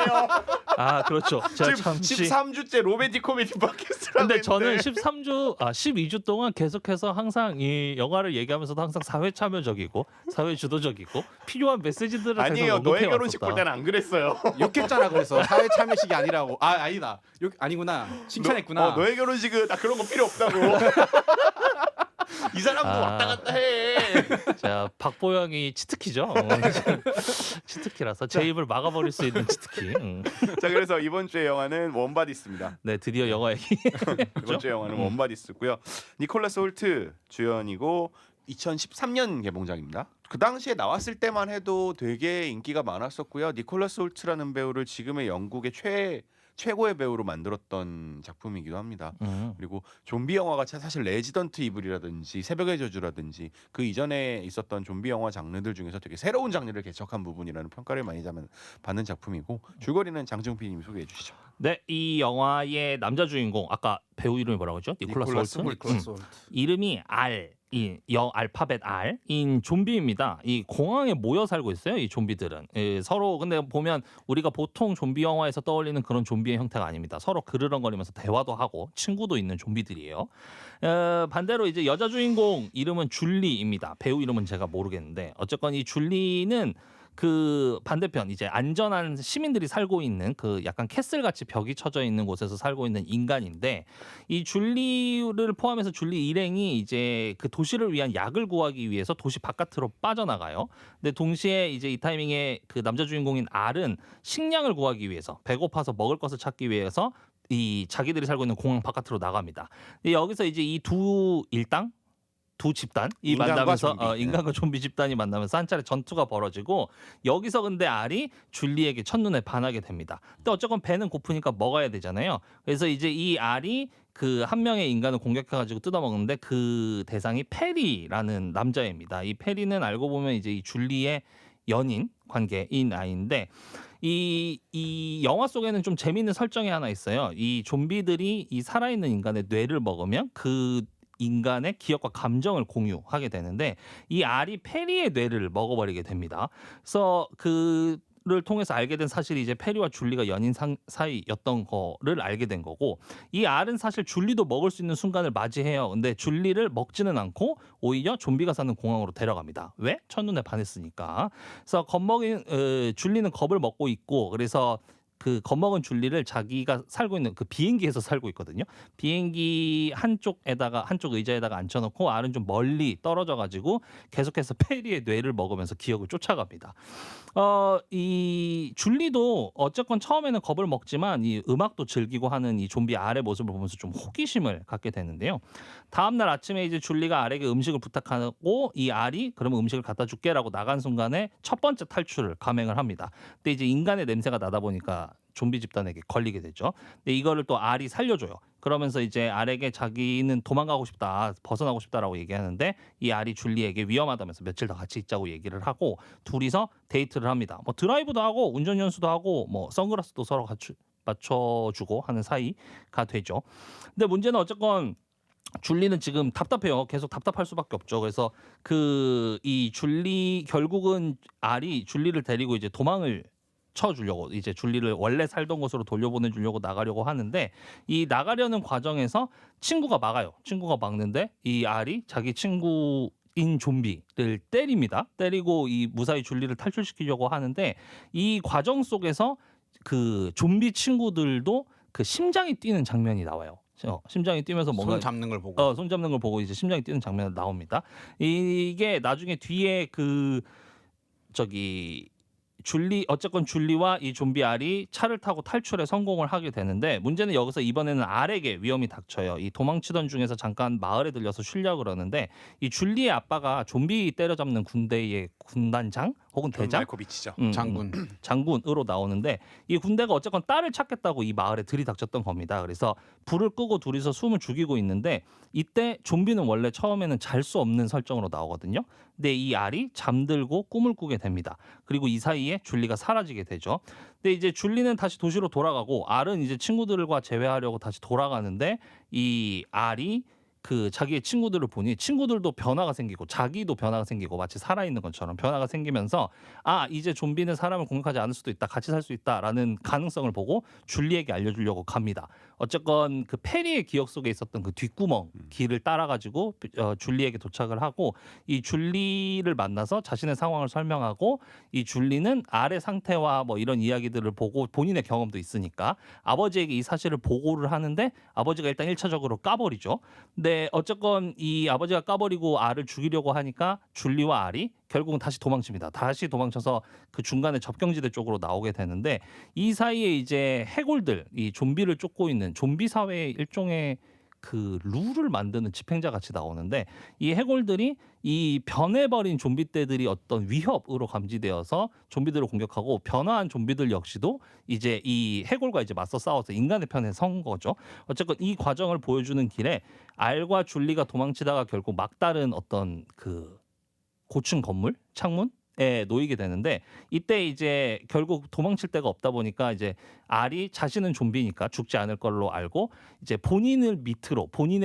그렇죠. 제가 지금 참 13주째 로맨틱 코미디 팟캐스트라고 근데 저는 했는데 12주 동안 계속해서 항상 이 영화를 얘기하면서도 항상 사회 참여적이고 사회 주도적이고 필요한 메시지들을 아니에요. 계속 너의 언급해 결혼식 왔었다. 볼 때는 안 그랬어요. 욕했잖아. 그래서 사회 참여식이 아니라고. 아니다. 아니구나. 칭찬했구나. 너의 결혼식은 그런 거 필요 없다고. 이 사람도 왔다 갔다 해. 자, 박보영이 치트키죠. 치트키라서 제 입을 막아버릴 수 있는 치트키. 자 그래서 이번 주의 영화는 원바디스입니다. 네, 드디어 영화 얘기. 이번 주의 영화는 원바디스고요. 니콜라스 홀트 주연이고 2013년 개봉작입니다. 그 당시에 나왔을 때만 해도 되게 인기가 많았었고요. 니콜라스 홀트라는 배우를 지금의 영국의 최고의 배우로 만들었던 작품이기도 합니다. 그리고 좀비 영화가 사실 레지던트 이블이라든지 새벽의 저주라든지 그 이전에 있었던 좀비 영화 장르들 중에서 되게 새로운 장르를 개척한 부분이라는 평가를 많이 받는 작품이고 줄거리는 장정필님이 소개해 주시죠. 네, 이 영화의 남자 주인공 아까 배우 이름이 뭐라고 했죠? 니콜라스 홀트. 이름이 알파벳 R인 좀비입니다. 이 공항에 모여 살고 있어요. 이 좀비들은 서로 근데 보면 우리가 보통 좀비 영화에서 떠올리는 그런 좀비의 형태가 아닙니다. 서로 그르렁거리면서 대화도 하고 친구도 있는 좀비들이에요. 반대로 이제 여자 주인공 이름은 줄리입니다. 배우 이름은 제가 모르겠는데 어쨌건 이 줄리는 그 반대편 이제 안전한 시민들이 살고 있는 그 약간 캐슬 같이 벽이 쳐져 있는 곳에서 살고 있는 인간인데 이 줄리를 포함해서 줄리 일행이 이제 그 도시를 위한 약을 구하기 위해서 도시 바깥으로 빠져나가요. 근데 동시에 이제 이 타이밍에 그 남자 주인공인 R은 식량을 구하기 위해서 배고파서 먹을 것을 찾기 위해서 이 자기들이 살고 있는 공항 바깥으로 나갑니다. 근데 여기서 이제 이 두 일당 두 집단이 인간과 만나면서 좀비. 인간과 좀비 집단이 만나면서 한 차례 전투가 벌어지고 여기서 근데 알이 줄리에게 첫눈에 반하게 됩니다. 근데 어쨌건 배는 고프니까 먹어야 되잖아요. 그래서 이제 이 알이 그 한 명의 인간을 공격해가지고 뜯어먹는데 그 대상이 페리라는 남자입니다. 이 페리는 알고 보면 이제 이 줄리의 연인 관계인 아이인데 이 영화 속에는 좀 재미있는 설정이 하나 있어요. 이 좀비들이 이 살아있는 인간의 뇌를 먹으면 그 인간의 기억과 감정을 공유하게 되는데 이 알이 페리의 뇌를 먹어버리게 됩니다. 그래서 그 를 통해서 알게 된 사실이 이제 페리와 줄리가 연인 사이였던 거를 알게 된 거고, 이 알은 사실 줄리도 먹을 수 있는 순간을 맞이해요. 근데 줄리를 먹지는 않고 오히려 좀비가 사는 공항으로 데려갑니다. 왜? 첫눈에 반했으니까. 그래서 겁먹인 줄리는 겁을 먹고 있고, 그래서 그 겁먹은 줄리를 자기가 살고 있는 그 비행기에서 살고 있거든요. 비행기 한쪽 의자에다가 앉혀놓고 알은 좀 멀리 떨어져가지고 계속해서 페리의 뇌를 먹으면서 기억을 쫓아갑니다. 이 줄리도 어쨌건 처음에는 겁을 먹지만 이 음악도 즐기고 하는 이 좀비 알의 모습을 보면서 좀 호기심을 갖게 되는데요. 다음 날 아침에 이제 줄리가 알에게 음식을 부탁하고 이 알이 그러면 음식을 갖다 줄게라고 나간 순간에 첫 번째 탈출을 감행을 합니다. 근데 이제 인간의 냄새가 나다 보니까 좀비 집단에게 걸리게 되죠. 근데 이거를 또 알이 살려줘요. 그러면서 이제 알에게 자기는 도망가고 싶다, 벗어나고 싶다라고 얘기하는데 이 알이 줄리에게 위험하다면서 며칠 더 같이 있자고 얘기를 하고 둘이서 데이트를 합니다. 뭐 드라이브도 하고 운전 연수도 하고 뭐 선글라스도 서로 같이 맞춰주고 하는 사이가 되죠. 근데 문제는 어쨌건 줄리는 지금 답답해요. 계속 답답할 수밖에 없죠. 그래서 그 이 줄리 결국은 알이 줄리를 데리고 이제 도망을 쳐주려고 이제 줄리를 원래 살던 곳으로 돌려보내주려고 나가려고 하는데 이 나가려는 과정에서 친구가 막아요. 친구가 막는데 이 알이 자기 친구인 좀비를 때립니다. 때리고 이 무사히 줄리를 탈출시키려고 하는데 이 과정 속에서 그 좀비 친구들도 그 심장이 뛰는 장면이 나와요. 심장이 뛰면서 뭔가 손 잡는 걸 보고 손 잡는 걸 보고 이제 심장이 뛰는 장면이 나옵니다. 이게 나중에 뒤에 그 저기 어쨌건 줄리와 이 좀비 알이 차를 타고 탈출에 성공을 하게 되는데 문제는 여기서 이번에는 알에게 위험이 닥쳐요. 이 도망치던 중에서 잠깐 마을에 들려서 쉬려고 그러는데 이 줄리의 아빠가 좀비 때려잡는 군대의 군단장 혹은 대장? 말코비치죠. 장군으로 나오는데 이 군대가 어쨌건 딸을 찾겠다고 이 마을에 들이닥쳤던 겁니다. 그래서 불을 끄고 둘이서 숨을 죽이고 있는데 이때 좀비는 원래 처음에는 잘 수 없는 설정으로 나오거든요. 근데 이 알이 잠들고 꿈을 꾸게 됩니다. 그리고 이 사이에 줄리가 사라지게 되죠. 근데 이제 줄리는 다시 도시로 돌아가고 알은 이제 친구들과 재회하려고 다시 돌아가는데 이 알이 그 자기의 친구들을 보니 친구들도 변화가 생기고 자기도 변화가 생기고 마치 살아있는 것처럼 변화가 생기면서 아 이제 좀비는 사람을 공격하지 않을 수도 있다, 같이 살 수 있다라는 가능성을 보고 줄리에게 알려주려고 갑니다. 어쨌건 그 페리의 기억 속에 있었던 그 뒷구멍 길을 따라가지고 줄리에게 도착을 하고 이 줄리를 만나서 자신의 상황을 설명하고 이 줄리는 알의 상태와 뭐 이런 이야기들을 보고 본인의 경험도 있으니까 아버지에게 이 사실을 보고를 하는데 아버지가 일단 1차적으로 까버리죠. 근데 어쨌건 이 아버지가 까버리고 알을 죽이려고 하니까 줄리와 알이 결국은 다시 도망칩니다. 다시 도망쳐서 그 중간에 접경지대 쪽으로 나오게 되는데 이 사이에 이제 해골들, 이 좀비를 쫓고 있는 좀비 사회의 일종의 그 룰을 만드는 집행자 같이 나오는데 이 해골들이 이 변해버린 좀비 떼들이 어떤 위협으로 감지되어서 좀비들을 공격하고 변화한 좀비들 역시도 이제 이 해골과 이제 맞서 싸워서 인간의 편에 선 거죠. 어쨌건 이 과정을 보여주는 길에 알과 줄리가 도망치다가 결국 막다른 어떤 그 고층 건물 창문에 놓이게 되는데 이때 이제 결국 도망칠 데가 없다 보니까 이제 알이 자신은 좀비니까 죽지 않을 걸로 알고 이제 본인의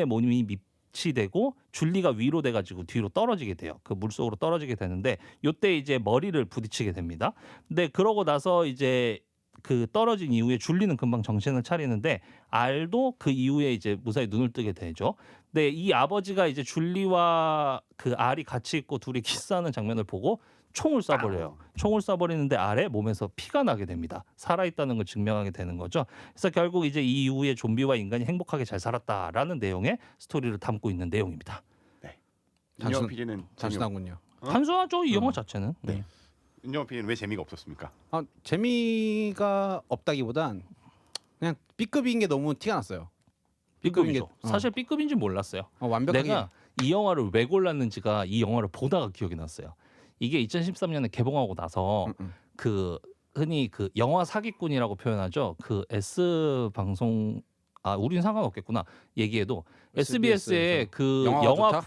몸이 밑이 되고 줄리가 위로 돼가지고 뒤로 떨어지게 돼요. 그 물속으로 떨어지게 되는데 이때 이제 머리를 부딪히게 됩니다. 근데 그러고 나서 이제 그 떨어진 이후에 줄리는 금방 정신을 차리는데 알도 그 이후에 이제 무사히 눈을 뜨게 되죠. 근데 이 아버지가 이제 줄리와 그 알이 같이 있고 둘이 키스하는 장면을 보고 총을 쏴버려요. 총을 쏴버리는데 알의 몸에서 피가 나게 됩니다. 살아있다는 걸 증명하게 되는 거죠. 그래서 결국 이제 이 이후에 좀비와 인간이 행복하게 잘 살았다라는 내용의 스토리를 담고 있는 내용입니다. 네. 윤영호 PD는 단순하군요. 단순하죠, 이 영화 자체는. 네. 윤영호 PD는 왜 재미가 없었습니까? 재미가 없다기보단 그냥 B급인 게 너무 티가 났어요. B급이죠. 사실 B급인지 몰랐어요. 완벽하게 내가 이 영화를 왜 골랐는지가 이 영화를 보다가 기억이 났어요. 이게 2013년에 개봉하고 나서 그 흔히 그 영화 사기꾼이라고 표현하죠. 그 S 방송 우리는 상관없겠구나 얘기해도 SBS에 그 영화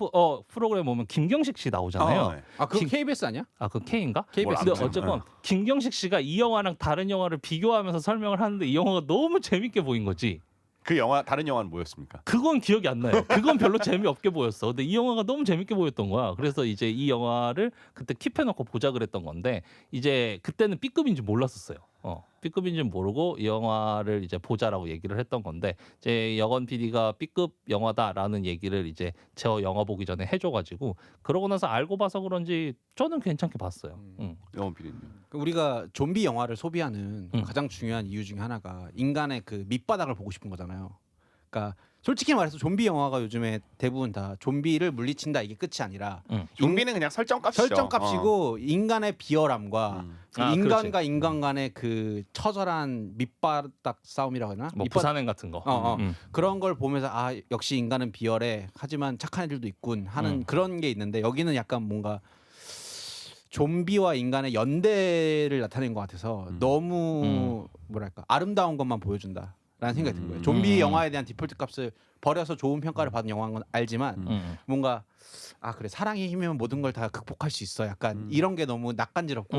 프로그램 보면 김경식 씨 나오잖아요. 그거 KBS 아니야? 그 K인가? KBS. 근데 어쨌건 김경식 씨가 이 영화랑 다른 영화를 비교하면서 설명을 하는데 이 영화가 너무 재밌게 보인 거지. 그 영화 다른 영화는 뭐였습니까? 그건 기억이 안 나요. 그건 별로 재미없게 보였어. 근데 이 영화가 너무 재밌게 보였던 거야. 그래서 이제 이 영화를 그때 킵해놓고 보자 그랬던 건데 이제 그때는 B급인지 몰랐었어요. B급인지 모르고 이 영화를 이제 보자라고 얘기를 했던 건데 이제 여건 PD가 B급 영화다라는 얘기를 이제 저 영화 보기 전에 해줘가지고 그러고 나서 알고 봐서 그런지 저는 괜찮게 봤어요. 영원 PD님. 우리가 좀비 영화를 소비하는 가장 중요한 이유 중에 하나가 인간의 그 밑바닥을 보고 싶은 거잖아요. 그러니까 솔직히 말해서 좀비 영화가 요즘에 대부분 다 좀비를 물리친다 이게 끝이 아니라 좀비는 그냥 설정값이죠. 설정값이고 인간의 비열함과 그 아, 인간과 그렇지. 인간 간의 그 처절한 밑바닥 싸움이라고 하나? 뭐 부산행 같은 거. 그런 걸 보면서 아 역시 인간은 비열해 하지만 착한 애들도 있군 하는 그런 게 있는데 여기는 약간 뭔가 좀비와 인간의 연대를 나타낸 것 같아서 너무 뭐랄까 아름다운 것만 보여준다라는 생각이 든 거예요. 좀비 영화에 대한 디폴트 값을 버려서 좋은 평가를 받은 영화인 건 알지만 뭔가 아 그래 사랑의 힘이면 모든 걸 다 극복할 수 있어 약간 이런 게 너무 낯간지럽고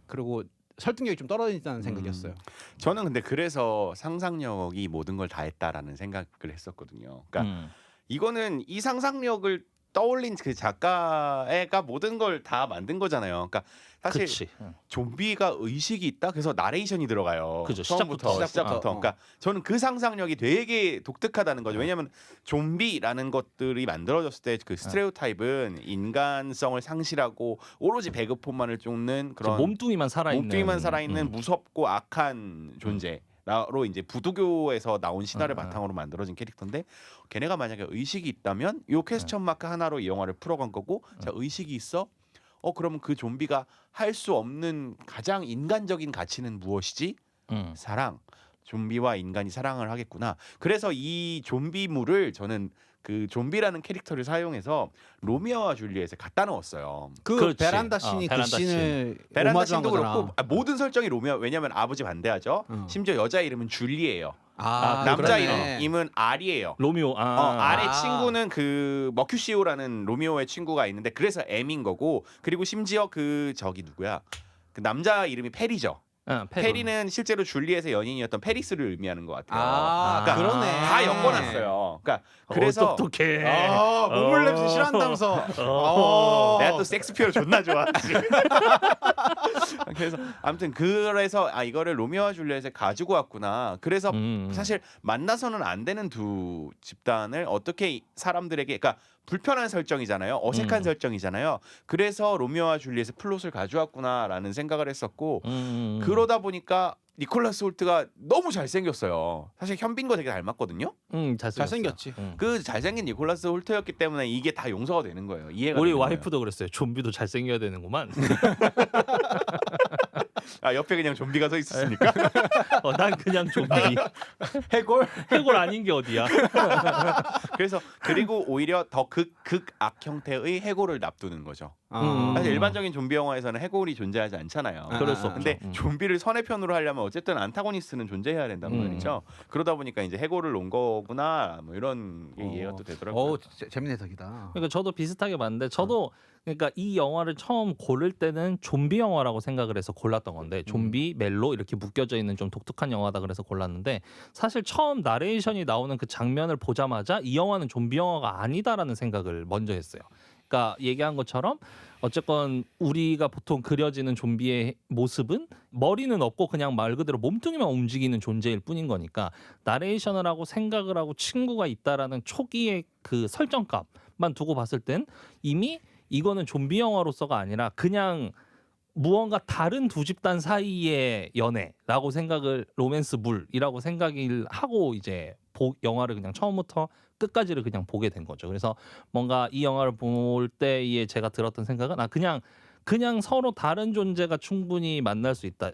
그리고 설득력이 좀 떨어진다는 생각이었어요. 저는 근데 그래서 상상력이 모든 걸 다 했다라는 생각을 했었거든요. 그러니까 이거는 이 상상력을 떠올린 그 작가가 모든 걸 다 만든 거잖아요. 그러니까 사실 그치. 좀비가 의식이 있다. 그래서 나레이션이 들어가요. 그죠. 처음부터 시작부터. 그러니까 저는 그 상상력이 되게 독특하다는 거죠. 왜냐하면 좀비라는 것들이 만들어졌을 때 그 스테레오타입은 인간성을 상실하고 오로지 배급폰만을 쫓는 그런 몸뚱이만 살아있는 무섭고 악한 존재. 로 이제 부두교에서 나온 신화를 바탕으로 만들어진 캐릭터인데 걔네가 만약에 의식이 있다면 요 퀘스천 마크 하나로 이 영화를 풀어간 거고 자 의식이 있어? 그러면 그 좀비가 할 수 없는 가장 인간적인 가치는 무엇이지? 사랑. 좀비와 인간이 사랑을 하겠구나. 그래서 이 좀비물을 저는 그 좀비라는 캐릭터를 사용해서 로미오와 줄리엣에 갖다 넣었어요. 그 그렇지. 베란다 씬이 그 베란다 씬을 베란다 오마주한 씬도 거잖아. 그렇고 모든 설정이 로미오 왜냐하면 아버지 반대하죠. 심지어 여자 이름은 줄리예요. 남자 그러네. 이름은 알이에요. 로미오. 알의 친구는 그 머큐시오라는 로미오의 친구가 있는데 그래서 M인 거고 그리고 심지어 그 저기 누구야? 그 남자 이름이 페리죠. 페리는 실제로 줄리엣의 연인이었던 페리스를 의미하는 것 같아요. 그러니까 그러네. 다 엮어놨어요. 그러니까 그래서 똑똑해. 몸을 냄새 싫어한다면서. 내가 또 섹스피어를 존나 좋아하지. 그래서 아무튼 그래서 이거를 로미오와 줄리엣에 가지고 왔구나. 그래서 사실 만나서는 안 되는 두 집단을 어떻게 사람들에게 그러니까 불편한 설정이잖아요. 어색한 설정이잖아요. 그래서 로미오와 줄리엣의 플롯을 가져왔구나라는 생각을 했었고 그러다 보니까 니콜라스 홀트가 너무 잘생겼어요. 사실 현빈과 되게 닮았거든요. 잘생겼지. 그 잘생긴 니콜라스 홀트였기 때문에 이게 다 용서가 되는 거예요. 이해가 우리 되는 와이프도 그랬어요. 좀비도 잘생겨야 되는구만. 옆에 그냥 좀비가 서 있었으니까. 난 그냥 좀비. 해골? 해골 아닌 게 어디야? 그래서 그리고 오히려 더 극악 형태의 해골을 납두는 거죠. 사실 일반적인 좀비 영화에서는 해골이 존재하지 않잖아요. 그럴 수 없죠. 근데 좀비를 선의편으로 하려면 어쨌든 안타고니스트는 존재해야 된단 말이죠. 그러다 보니까 이제 해골을 놓은 거구나 뭐 이런 게 이해가 또 되더라고요. 재밌는 해석이다. 그러니까 저도 비슷하게 봤는데 저도 그러니까 이 영화를 처음 고를 때는 좀비 영화라고 생각을 해서 골랐던 건데 좀비 멜로 이렇게 묶여져 있는 좀 독특한 영화다 그래서 골랐는데 사실 처음 나레이션이 나오는 그 장면을 보자마자 이 영화는 좀비 영화가 아니다라는 생각을 먼저 했어요. 그러니까 얘기한 것처럼 어쨌건 우리가 보통 그려지는 좀비의 모습은 머리는 없고 그냥 말 그대로 몸뚱이만 움직이는 존재일 뿐인 거니까 나레이션을 하고 생각을 하고 친구가 있다라는 초기의 그 설정값만 두고 봤을 땐 이미 이거는 좀비 영화로서가 아니라 그냥 무언가 다른 두 집단 사이의 연애라고 생각을 로맨스물이라고 생각을 하고 이제 영화를 그냥 처음부터 끝까지를 그냥 보게 된 거죠. 그래서 뭔가 이 영화를 볼 때에 제가 들었던 생각은 그냥 서로 다른 존재가 충분히 만날 수 있다.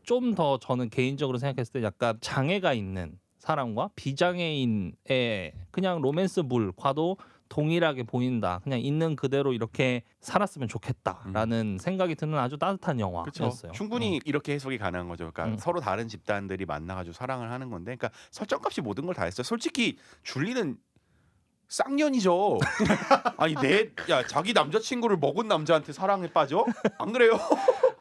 좀 더 저는 개인적으로 생각했을 때 약간 장애가 있는 사람과 비장애인의 그냥 로맨스물과도 동일하게 보인다. 그냥 있는 그대로 이렇게 살았으면 좋겠다라는 생각이 드는 아주 따뜻한 영화였어요. 그렇죠. 충분히 이렇게 해석이 가능한 거죠. 그러니까 서로 다른 집단들이 만나가지고 사랑을 하는 건데, 그러니까 설정값이 모든 걸 다 했어요. 솔직히 줄리는 쌍년이죠. 아니 자기 남자친구를 먹은 남자한테 사랑에 빠져? 안 그래요?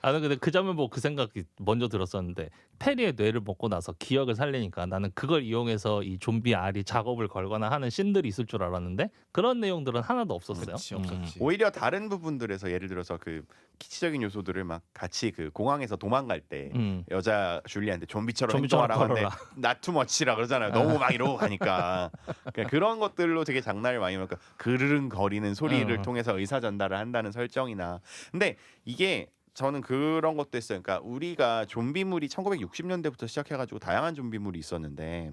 나는 근데 그 장면 보고 그 생각이 먼저 들었었는데 페리의 뇌를 먹고 나서 기억을 살리니까 나는 그걸 이용해서 이 좀비 알이 작업을 걸거나 하는 씬들이 있을 줄 알았는데 그런 내용들은 하나도 없었어요. 그렇지, 없었지. 오히려 다른 부분들에서 예를 들어서 그 키치적인 요소들을 막 같이 그 공항에서 도망갈 때 여자 줄리한테 좀비처럼 행동하라고 하는데 not too much라 그러잖아요. 너무 막 이러고 가니까 그러니까 그런 것들로 되게 장난을 많이 먹으니까 그르릉 거리는 소리를 통해서 의사 전달을 한다는 설정이나 근데 이게 저는 그런 것도 했어요. 그러니까 우리가 좀비물이 1960년대부터 시작해가지고 다양한 좀비물이 있었는데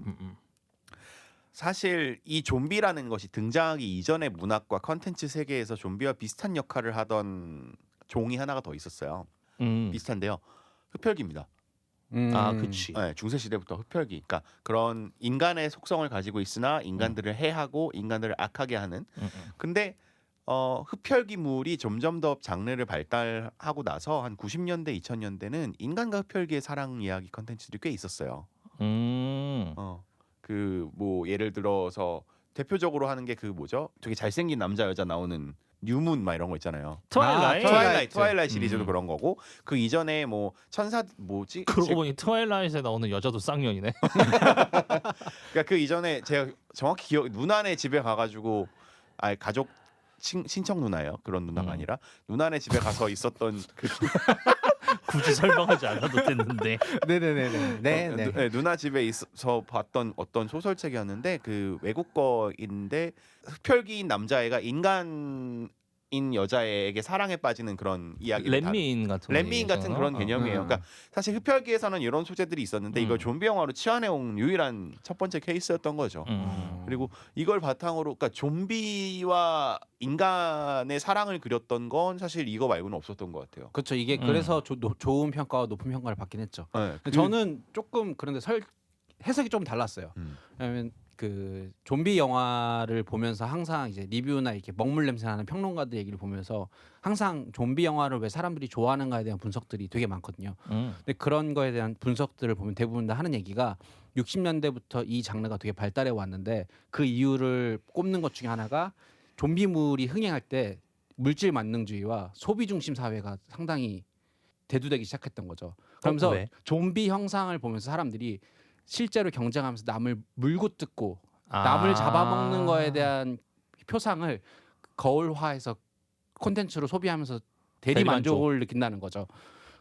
사실 이 좀비라는 것이 등장하기 이전의 문학과 컨텐츠 세계에서 좀비와 비슷한 역할을 하던 종이 하나가 더 있었어요. 비슷한데요. 흡혈귀입니다. 아, 그치. 네, 중세 시대부터 흡혈귀. 그러니까 그런 인간의 속성을 가지고 있으나 인간들을 해하고 인간들을 악하게 하는. 근데 흡혈귀물이 점점 더 장르를 발달하고 나서 한 90년대, 2000년대는 인간과 흡혈귀의 사랑 이야기 컨텐츠들이 꽤 있었어요. 그 뭐 예를 들어서 대표적으로 하는 게 그 뭐죠? 되게 잘생긴 남자 여자 나오는 뉴문 막 이런 거 있잖아요. 트와일라이트 시리즈도 그런 거고 그 이전에 뭐 천사 뭐지? 그러고 보니 트와일라이트에 나오는 여자도 쌍년이네. 그러니까 그 이전에 제가 정확히 기억 누나네 집에 가가지고 가족 친척 누나예요. 그런 누나가 아니라 누나네 집에 가서 있었던 그 굳이 설명하지 않아도 됐는데. 네네네. 누나 집에 있어서 봤던 어떤 소설책이었는데 그 외국 거인데 흡혈귀인 남자애가 인간인 여자애에게 사랑에 빠지는 그런 이야기. 렛미인 같은 그런 개념이에요. 그러니까 사실 흡혈귀에서는 이런 소재들이 있었는데 이걸 좀비 영화로 치환해온 유일한 첫 번째 케이스였던 거죠. 그리고 이걸 바탕으로 그러니까 좀비와 인간의 사랑을 그렸던 건 사실 이거 말고는 없었던 것 같아요. 그렇죠. 이게 그래서 좋은 평가와 높은 평가를 받긴 했죠. 네, 저는 조금 그런데 해석이 좀 달랐어요. 왜냐면 그 좀비 영화를 보면서 항상 이제 리뷰나 이렇게 먹물 냄새 나는 평론가들 얘기를 보면서 항상 좀비 영화를 왜 사람들이 좋아하는가에 대한 분석들이 되게 많거든요. 근데 그런 거에 대한 분석들을 보면 대부분 다 하는 얘기가 60년대부터 이 장르가 되게 발달해 왔는데 그 이유를 꼽는 것 중에 하나가 좀비물이 흥행할 때 물질 만능주의와 소비 중심 사회가 상당히 대두되기 시작했던 거죠. 그러면서 좀비 형상을 보면서 사람들이 실제로 경쟁하면서 남을 물고 뜯고 남을 잡아먹는 거에 대한 표상을 거울화해서 콘텐츠로 소비하면서 대리 만족을 느낀다는 거죠.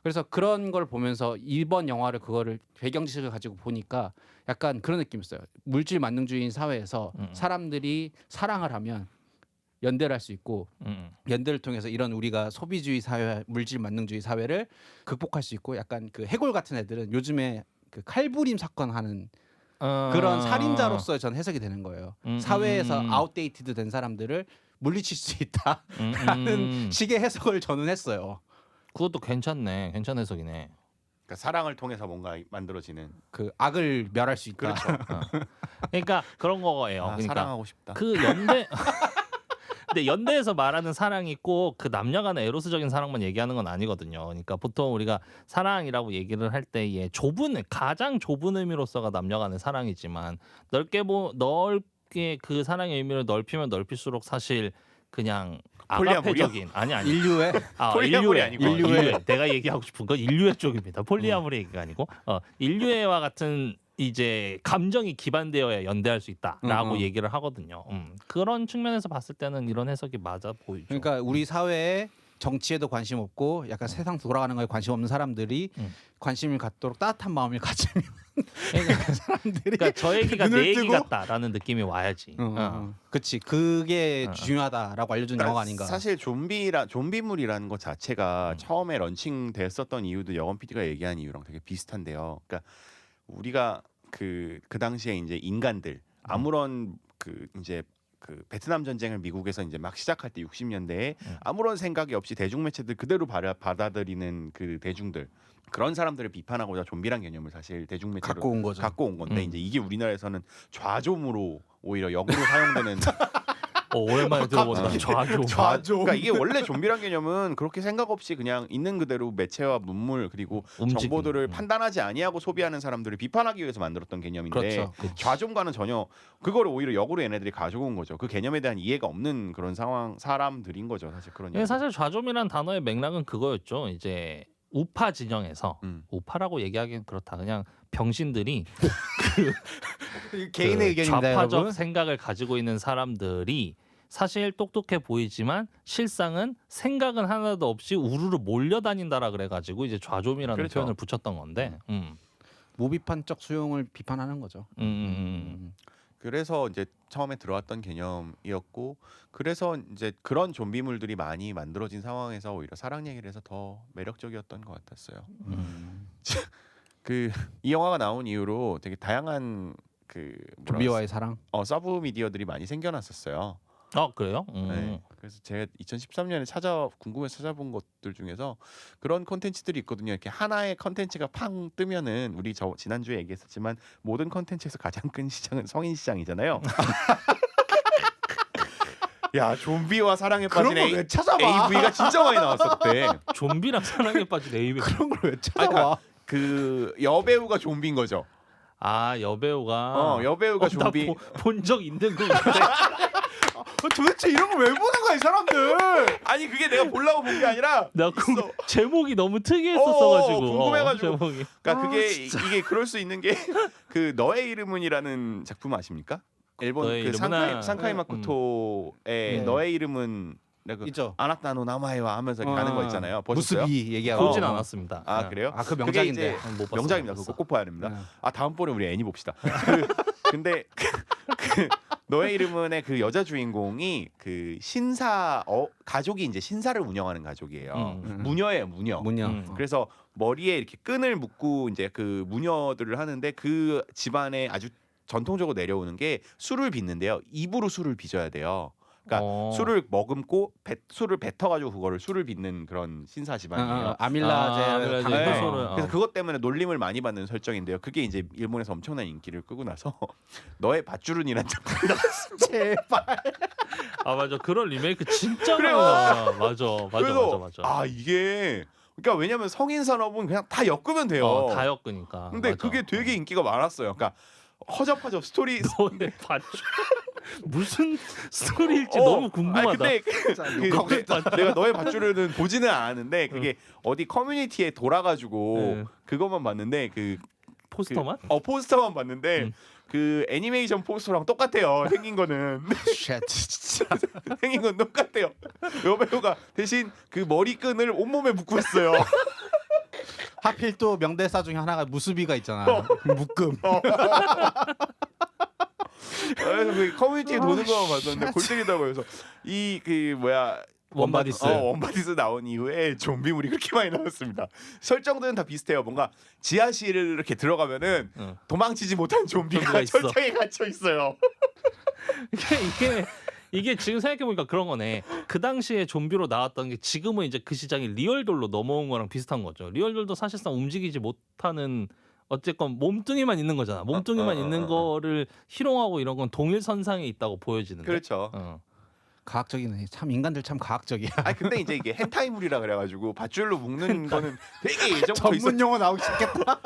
그래서 그런 걸 보면서 이번 영화를 그거를 배경 지식을 가지고 보니까 약간 그런 느낌이었어요. 물질 만능주의인 사회에서 사람들이 사랑을 하면 연대를 할 수 있고 연대를 통해서 이런 우리가 소비주의 사회, 물질 만능주의 사회를 극복할 수 있고 약간 그 해골 같은 애들은 요즘에 그 칼부림 사건 하는 그런 살인자로서의 전 해석이 되는 거예요. 사회에서 아웃데이티드 된 사람들을 물리칠 수 있다라는 식의 해석을 저는 했어요. 그것도 괜찮네. 괜찮은 해석이네. 그러니까 사랑을 통해서 뭔가 만들어지는 그 악을 멸할 수 있다. 그렇죠. 그러니까 그런 거예요. 그러니까 사랑하고 싶다. 그 연대 근데 연대에서 말하는 사랑이 꼭 그 남녀 간의 에로스적인 사랑만 얘기하는 건 아니거든요. 그러니까 보통 우리가 사랑이라고 얘기를 할 때에 가장 좁은 의미로서가 남녀 간의 사랑이지만 넓게 그 사랑의 의미를 넓히면 넓힐수록 사실 그냥 아가페적인 아니 인류의 폴리아모리 아니고 인류의 내가 얘기하고 싶은 건 인류의 쪽입니다. 폴리아모리 얘기가 아니고 인류애와 같은 이제 감정이 기반되어야 연대할 수 있다라고 얘기를 하거든요. 그런 측면에서 봤을 때는 이런 해석이 맞아 보이죠. 그러니까 우리 사회에 정치에도 관심 없고 약간 세상 돌아가는 거에 관심 없는 사람들이 관심을 갖도록 따뜻한 마음을 가지면 그러니까 사람들이 그러니까 저 얘기가 내 얘기 같다라는 느낌이 와야지. 그렇지. 그게 중요하다라고 알려준 영화가 아닌가. 사실 좀비물이라는 것 자체가 처음에 런칭됐었던 이유도 여건 PD가 얘기한 이유랑 되게 비슷한데요. 그러니까 우리가 그 당시에 이제 인간들 아무런 그 이제 그 베트남 전쟁을 미국에서 이제 막 시작할 때 60년대에 아무런 생각이 없이 대중매체들 그대로 받아들이는 그 대중들 그런 사람들을 비판하고자 좀비란 개념을 사실 대중매체로 갖고 온 건데 이제 이게 우리나라에서는 좌좀으로 오히려 역으로 사용되는 오랜만에 들어본다. 좌조. 그러니까 이게 원래 좀비란 개념은 그렇게 생각 없이 그냥 있는 그대로 매체와 문물 그리고 정보들을 판단하지 아니하고 소비하는 사람들을 비판하기 위해서 만들었던 개념인데 좌좀과는 전혀 그거를 오히려 역으로 얘네들이 가지고 온 거죠. 그 개념에 대한 이해가 없는 그런 사람들인 거죠. 사실 그런. 사실 좌좀이란 단어의 맥락은 그거였죠. 이제 우파 진영에서 우파라고 얘기하기는 그렇다. 그냥 병신들이 개인의 의견입니다, 좌파적 여러분. 생각을 가지고 있는 사람들이 사실 똑똑해 보이지만 실상은 생각은 하나도 없이 우르르 몰려다닌다라 그래가지고 이제 좌좀이라는 그렇죠. 표현을 붙였던 건데. 무비판적 수용을 비판하는 거죠. 그래서 이제 처음에 들어왔던 개념이었고 그래서 이제 그런 좀비물들이 많이 만들어진 상황에서 오히려 사랑 얘기를 해서 더 매력적이었던 것 같았어요. 그 이 영화가 나온 이후로 되게 다양한 그 좀비와의 사랑. 서브 미디어들이 많이 생겨났었어요. 그래요? 네. 그래서 제가 2013년에 궁금해서 찾아본 것들 중에서 그런 콘텐츠들이 있거든요. 이렇게 하나의 콘텐츠가 팡 뜨면은 우리 지난주에 얘기했었지만 모든 콘텐츠에서 가장 큰 시장은 성인 시장이잖아요. 야, 좀비와 사랑에 빠진 그런 걸 왜 찾아봐? AV가 진짜 많이 나왔어 그때. 좀비랑 사랑에 빠진 AV. 그런 걸 왜 찾아봐? 그러니까 그 여배우가 좀비인 거죠. 여배우가 여배우가 좀비. 본 적 있는 건데. 도대체 이런 걸 왜 보는 거야 이 사람들? 아니 그게 내가 보려고 본 게 아니라 나 있어. 제목이 너무 특이했었어가지고 궁금해가지고. 제목이. 그러니까 이게 그럴 수 있는 게 그 너의 이름은이라는 작품 아십니까? 일본 너의 그 이름은 상카이 마코토의 너의 이름은 그 있죠. 아나타노 나마에와 하면서 이렇게 가는 거 있잖아요. 보셨어요? 무스비 얘기하고. 보진 않았습니다. 아 그래요? 그 그게 명작인데. 이제 못 봤어요. 명작입니다. 못 그거 봤어. 꼭 봐야 됩니다. 네. 다음번에 우리 애니 봅시다. 근데 그 너의 이름은의 그 여자 주인공이 그 가족이 이제 신사를 운영하는 가족이에요. 무녀예요, 무녀. 뭐냐? 그래서 머리에 이렇게 끈을 묶고 이제 그 무녀들을 하는데 그 집안에 아주 전통적으로 내려오는 게 술을 빚는데요. 입으로 술을 빚어야 돼요. 그러니까 술을 머금고 술을 뱉어가지고 그거를 술을 빚는 그런 신사 집안이에요. 아밀라제 네. 당소를. 그래서 그것 때문에 놀림을 많이 받는 설정인데요. 그게 이제 일본에서 엄청난 인기를 끄고 나서 너의 밧줄은이라는 작품이 나왔습니다. 제발. 맞아, 그런 리메이크 진짜 많이 그래요. 나와. 맞아. 그래서 맞아. 그러니까 왜냐면 성인 산업은 그냥 다 엮으면 돼요. 다 엮으니까. 근데 맞아. 그게 되게 인기가 많았어요. 그러니까 허접하접 스토리. 너의 밧줄 무슨 스토리일지 너무 궁금하다. 아니, 근데 내가 너의 밧줄은 보지는 않았는데 그게 어디 커뮤니티에 돌아가지고 그것만 봤는데 그 포스터만? 포스터만 봤는데 그 애니메이션 포스터랑 똑같아요. 생긴 거는. 진짜. 생긴 건 똑같아요. 여배우가 대신 그 머리끈을 온몸에 묶고 있어요. 하필 또 명대사 중에 하나가 무스비가 있잖아. 묶음. 그래서 그 커뮤니티에 도는 것만 봤었는데 골 때리다고 해서 이 그 뭐야 원바디스. 원바디스 나온 이후에 좀비물이 그렇게 많이 나왔습니다. 설정들은 다 비슷해요. 뭔가 지하실을 이렇게 들어가면은 도망치지 못한 좀비가 있어. 철장에 갇혀 있어요. 이게 지금 생각해보니까 그런 거네. 그 당시에 좀비로 나왔던 게 지금은 이제 그 시장이 리얼돌로 넘어온 거랑 비슷한 거죠. 리얼돌도 사실상 움직이지 못하는 어쨌건 몸뚱이만 있는 거잖아. 몸뚱이만 있는 거를 희롱하고 이런 건 동일선상에 있다고 보여지는데. 그렇죠. 과학적이네. 참 인간들 참 과학적이야. 아니 근데 이제 이게 헨타이물이라 그래가지고 밧줄로 묶는 거는 되게 예전부터 전문 용어 나오기 쉽겠다.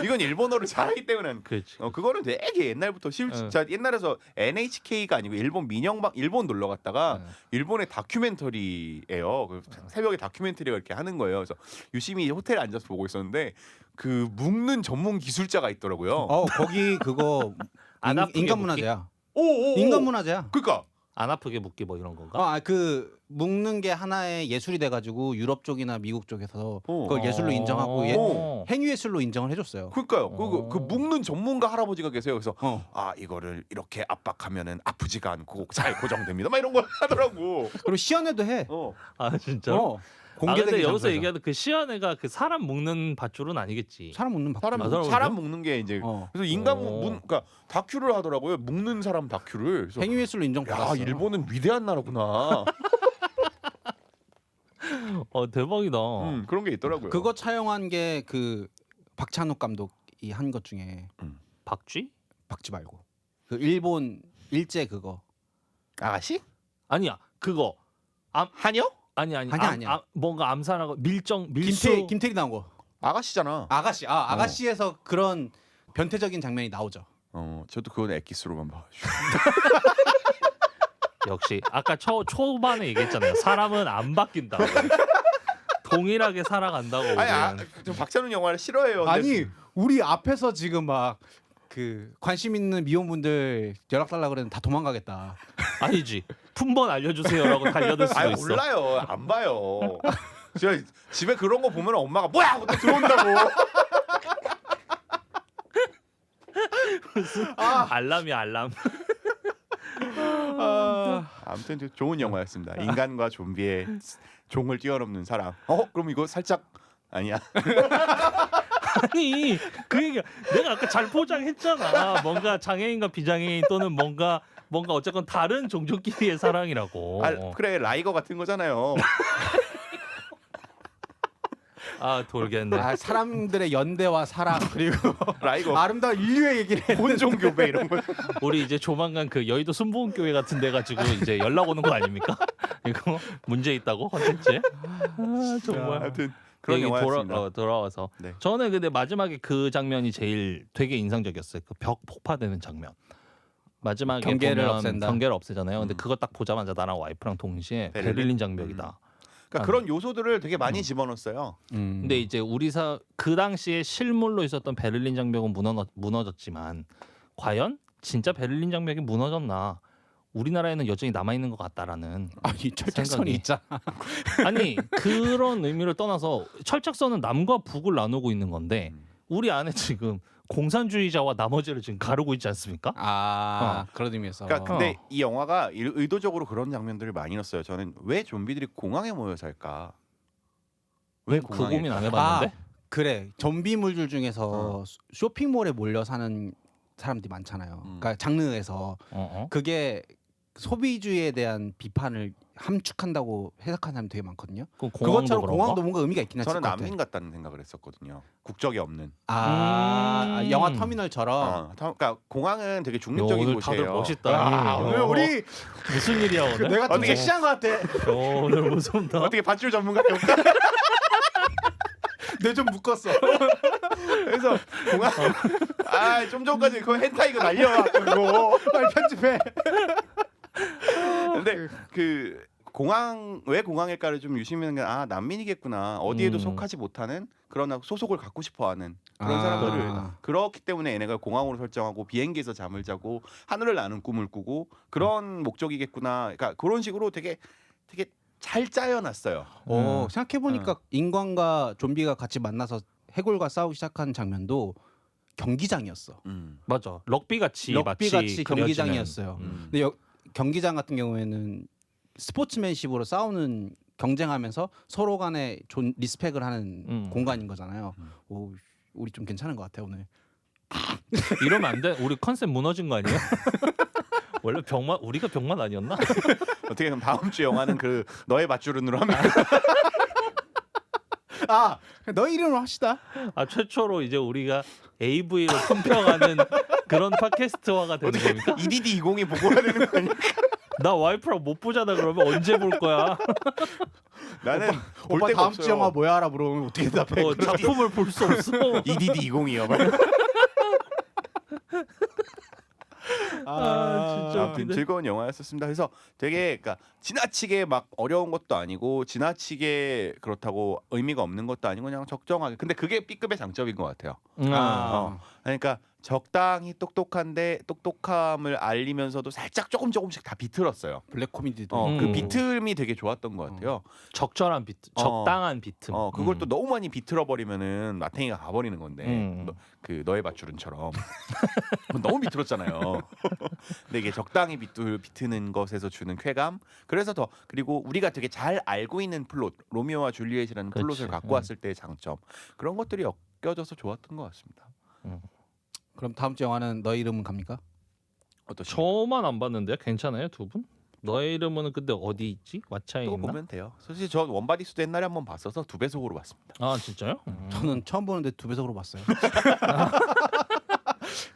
이건 일본어를 잘하기 때문에 그렇지. 그거는 되게 옛날부터 진짜 옛날에서 NHK가 아니고 일본 일본 놀러 갔다가 일본의 다큐멘터리예요. 그 새벽에 다큐멘터리가 이렇게 하는 거예요. 그래서 유심히 호텔에 앉아서 보고 있었는데 그 묶는 전문 기술자가 있더라고요. 거기 그거 안 아프게 인간 묶기? 문화재야. 오. 인간 문화재야. 그러니까 안 아프게 묶기 뭐 이런 건가? 그 묶는 게 하나의 예술이 돼가지고 유럽 쪽이나 미국 쪽에서 그걸 예술로 인정하고 행위예술로 인정을 해줬어요. 그러니까요. 그 묶는 전문가 할아버지가 계세요. 그래서 이거를 이렇게 압박하면은 아프지가 않고 잘 고정됩니다. 막 이런 걸 하더라고. 그리고 시연회도 해. 진짜? 공개된 근데 여기서 장소에서. 얘기하는 그 시안회가 그 사람 묶는 밧줄은 아니겠지. 사람 묶는 밧줄. 사람 묶는 게 이제 그래서 인간 그러니까 다큐를 하더라고요. 묶는 사람 다큐를. 그래서 행위예술로 야, 인정받았어. 일본은 위대한 나라구나. 대박이다. 그런 게 있더라고요. 그거 차용한 게 그 박찬욱 감독이 한 것 중에 박쥐? 박쥐 말고 그 일본 일제 그거 아가씨? 아니야. 그거. 한여? 아니야. 뭔가 암살하고 밀수. 김태리 나온 거. 아가씨잖아. 아가씨에서 그런 변태적인 장면이 나오죠. 저도 그건 엑기스로만 봐. 역시 아까 초반에 얘기했잖아요. 사람은 안 바뀐다. 동일하게 살아간다고. 아니 우리는. 저 박찬욱 영화를 싫어해요. 근데 아니 우리 앞에서 지금 막 그 관심 있는 미혼분들 연락 달라 그러면 다 도망가겠다. 아니지. 품번 알려주세요라고 달려들 수도 아니 있어. 몰라요. 안 봐요. 제가 집에 그런 거 보면 엄마가 뭐야 하고 또 들어온다고. 알람이 알람. 아무튼 되게 좋은 영화였습니다. 인간과 좀비의 종을 뛰어넘는 사랑. 그럼 이거 살짝 아니야. 아니 그 얘기 내가 아까 잘 포장했잖아. 뭔가 장애인과 비장애인 또는 뭔가 어쨌건 다른 종족끼리의 사랑이라고. 그래 라이거 같은 거잖아요. 돌겠네. 사람들의 연대와 사랑 그리고 라이거 아름다운 인류의 얘기를 혼종 교배 이런 거. 우리 이제 조만간 그 여의도 순복음교회 같은 데 가지고 이제 연락 오는 거 아닙니까? 이거 문제 있다고 컨텐츠에? 정말. 하여튼 그런 여기 영화였습니다. 돌아와서 네. 저는 근데 마지막에 그 장면이 제일 되게 인상적이었어요. 그 벽 폭파되는 장면. 마지막에 경계를 보면 없앤다. 경계를 없애잖아요. 근데 그거 딱 보자마자 나랑 와이프랑 동시에 베를린 장벽이다. 그러니까 그런 요소들을 되게 많이 집어넣었어요. 근데 이제 그 당시에 실물로 있었던 베를린 장벽은 무너졌지만 과연 진짜 베를린 장벽이 무너졌나? 우리나라에는 여전히 남아 있는 것 같다라는. 아니 철책선이 있잖아. 아니 그런 의미를 떠나서 철책선은 남과 북을 나누고 있는 건데 우리 안에 지금 공산주의자와 나머지를 지금 가르고 있지 않습니까? 그런 의미에서. 그러니까 근데 이 영화가 의도적으로 그런 장면들을 많이 넣었어요. 저는 왜 좀비들이 공항에 모여 살까? 왜 그 공항에? 고민 안 해봤는데. 그래 좀비물들 중에서 쇼핑몰에 몰려 사는 사람들이 많잖아요. 그러니까 장르에서 그게 소비주의에 대한 비판을 함축한다고 해석하는 사람이 되게 많거든요. 그것처럼 공항도 뭔가 의미가 있긴 했을 것 저는 같아. 난민 같다는 생각을 했었거든요. 국적이 없는. 영화 터미널처럼. 그러니까 공항은 되게 중립적인 오늘 곳이에요. 다들 멋있다. 오늘 우리 무슨 일이야 오늘? 내가 좀 섹시한 것 같아. 오늘 무섭다. 어떻게 밧줄 전문가 해볼까? 내 좀 묶었어. 그래서 공항 좀 전까지 그거 헨타이 이거 날려 그거 빨리 편집해. 근데 그 왜 공항일까를 좀 유심히는 게 난민이겠구나. 어디에도 속하지 못하는 그러나 소속을 갖고 싶어하는 그런 사람들을 그렇기 때문에 얘네가 공항으로 설정하고 비행기에서 잠을 자고 하늘을 나는 꿈을 꾸고 그런 목적이겠구나. 그러니까 그런 식으로 되게 잘 짜여놨어요. 생각해 보니까 인간과 좀비가 같이 만나서 해골과 싸우기 시작한 장면도 경기장이었어. 맞아. 럭비 같이 경기장이었어요. 근데 경기장 같은 경우에는 스포츠맨십으로 싸우는 경쟁하면서 서로 간에 리스펙을 하는 공간인 거잖아요. 우리 좀 괜찮은 것 같아 오늘. 이러면 안 돼. 우리 컨셉 무너진 거 아니에요? 원래 우리가 병만 아니었나? 어떻게 그럼 다음 주 영화는 그 너의 밧줄은으로 하면 너희 이름으로 합시다. 최초로 이제 우리가 AV로 품평하는 그런 팟캐스트화가 되는 겁니까? EDD 20이 보고 해야 되는 거 아니야? 나 와이프랑 못 보잖아. 그러면 언제 볼 거야? 나는 볼 오빠 데가 다음 없어요. 주 영화 뭐야 알아 물어보면 어떻게 대답해? 작품을 볼 수 없어. EDD 20이요. 진짜 아무튼 웃기네. 즐거운 영화였었습니다. 그래서 되게 그러니까 지나치게 막 어려운 것도 아니고 지나치게 그렇다고 의미가 없는 것도 아니고 그냥 적정하게. 근데 그게 B급의 장점인 것 같아요. 그러니까 적당히 똑똑한데 똑똑함을 알리면서도 살짝 조금씩 다 비틀었어요. 블랙 코미디도. 그 비틀음이 되게 좋았던 것 같아요. 적절한 비트, 적당한 비트. 그걸 또 너무 많이 비틀어 버리면은 마탱이가 가버리는 건데 너의 밧줄은처럼 너무 비틀었잖아요. 근데 이게 적당히 비트는 것에서 주는 쾌감. 그래서 그리고 우리가 되게 잘 알고 있는 플롯, 로미오와 줄리엣이라는 플롯을 갖고 왔을 때의 장점, 그런 것들이 엮여져서 좋았던 것 같습니다. 그럼 다음 주 영화는 너의 이름은 갑니까? 저만 안 봤는데요. 괜찮아요, 두 분? 너의 이름은 근데 어디 있지? 왓챠에 또 있나? 보면 돼요. 사실 저 원바디스도 옛날에 한번 봤어서 2배속으로 봤습니다. 진짜요? 저는 처음 보는데 2배속으로 봤어요.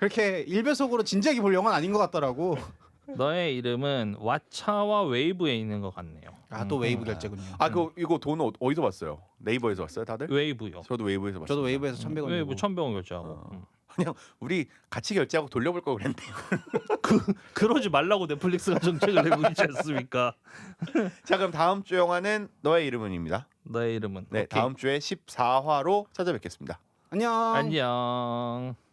그렇게 1배속으로 진지하게 볼 영화는 아닌 것 같더라고. 너의 이름은 왓챠와 웨이브에 있는 것 같네요. 또 웨이브 결제군요. 이거 돈 어디서 봤어요? 네이버에서 봤어요, 다들? 웨이브요. 저도 웨이브에서 봤어요. 저도 웨이브에서 1,100원. 웨이브 1,100원 결제하고. 그냥 우리 같이 결제하고 돌려볼 걸 그랬네요. 그러지 말라고 넷플릭스가 정책을 내고 있지 않습니까? 자, 그럼 다음 주 영화는 너의 이름은입니다. 너의 이름은. 네, 오케이. 다음 주에 14화로 찾아뵙겠습니다. 안녕. 안녕.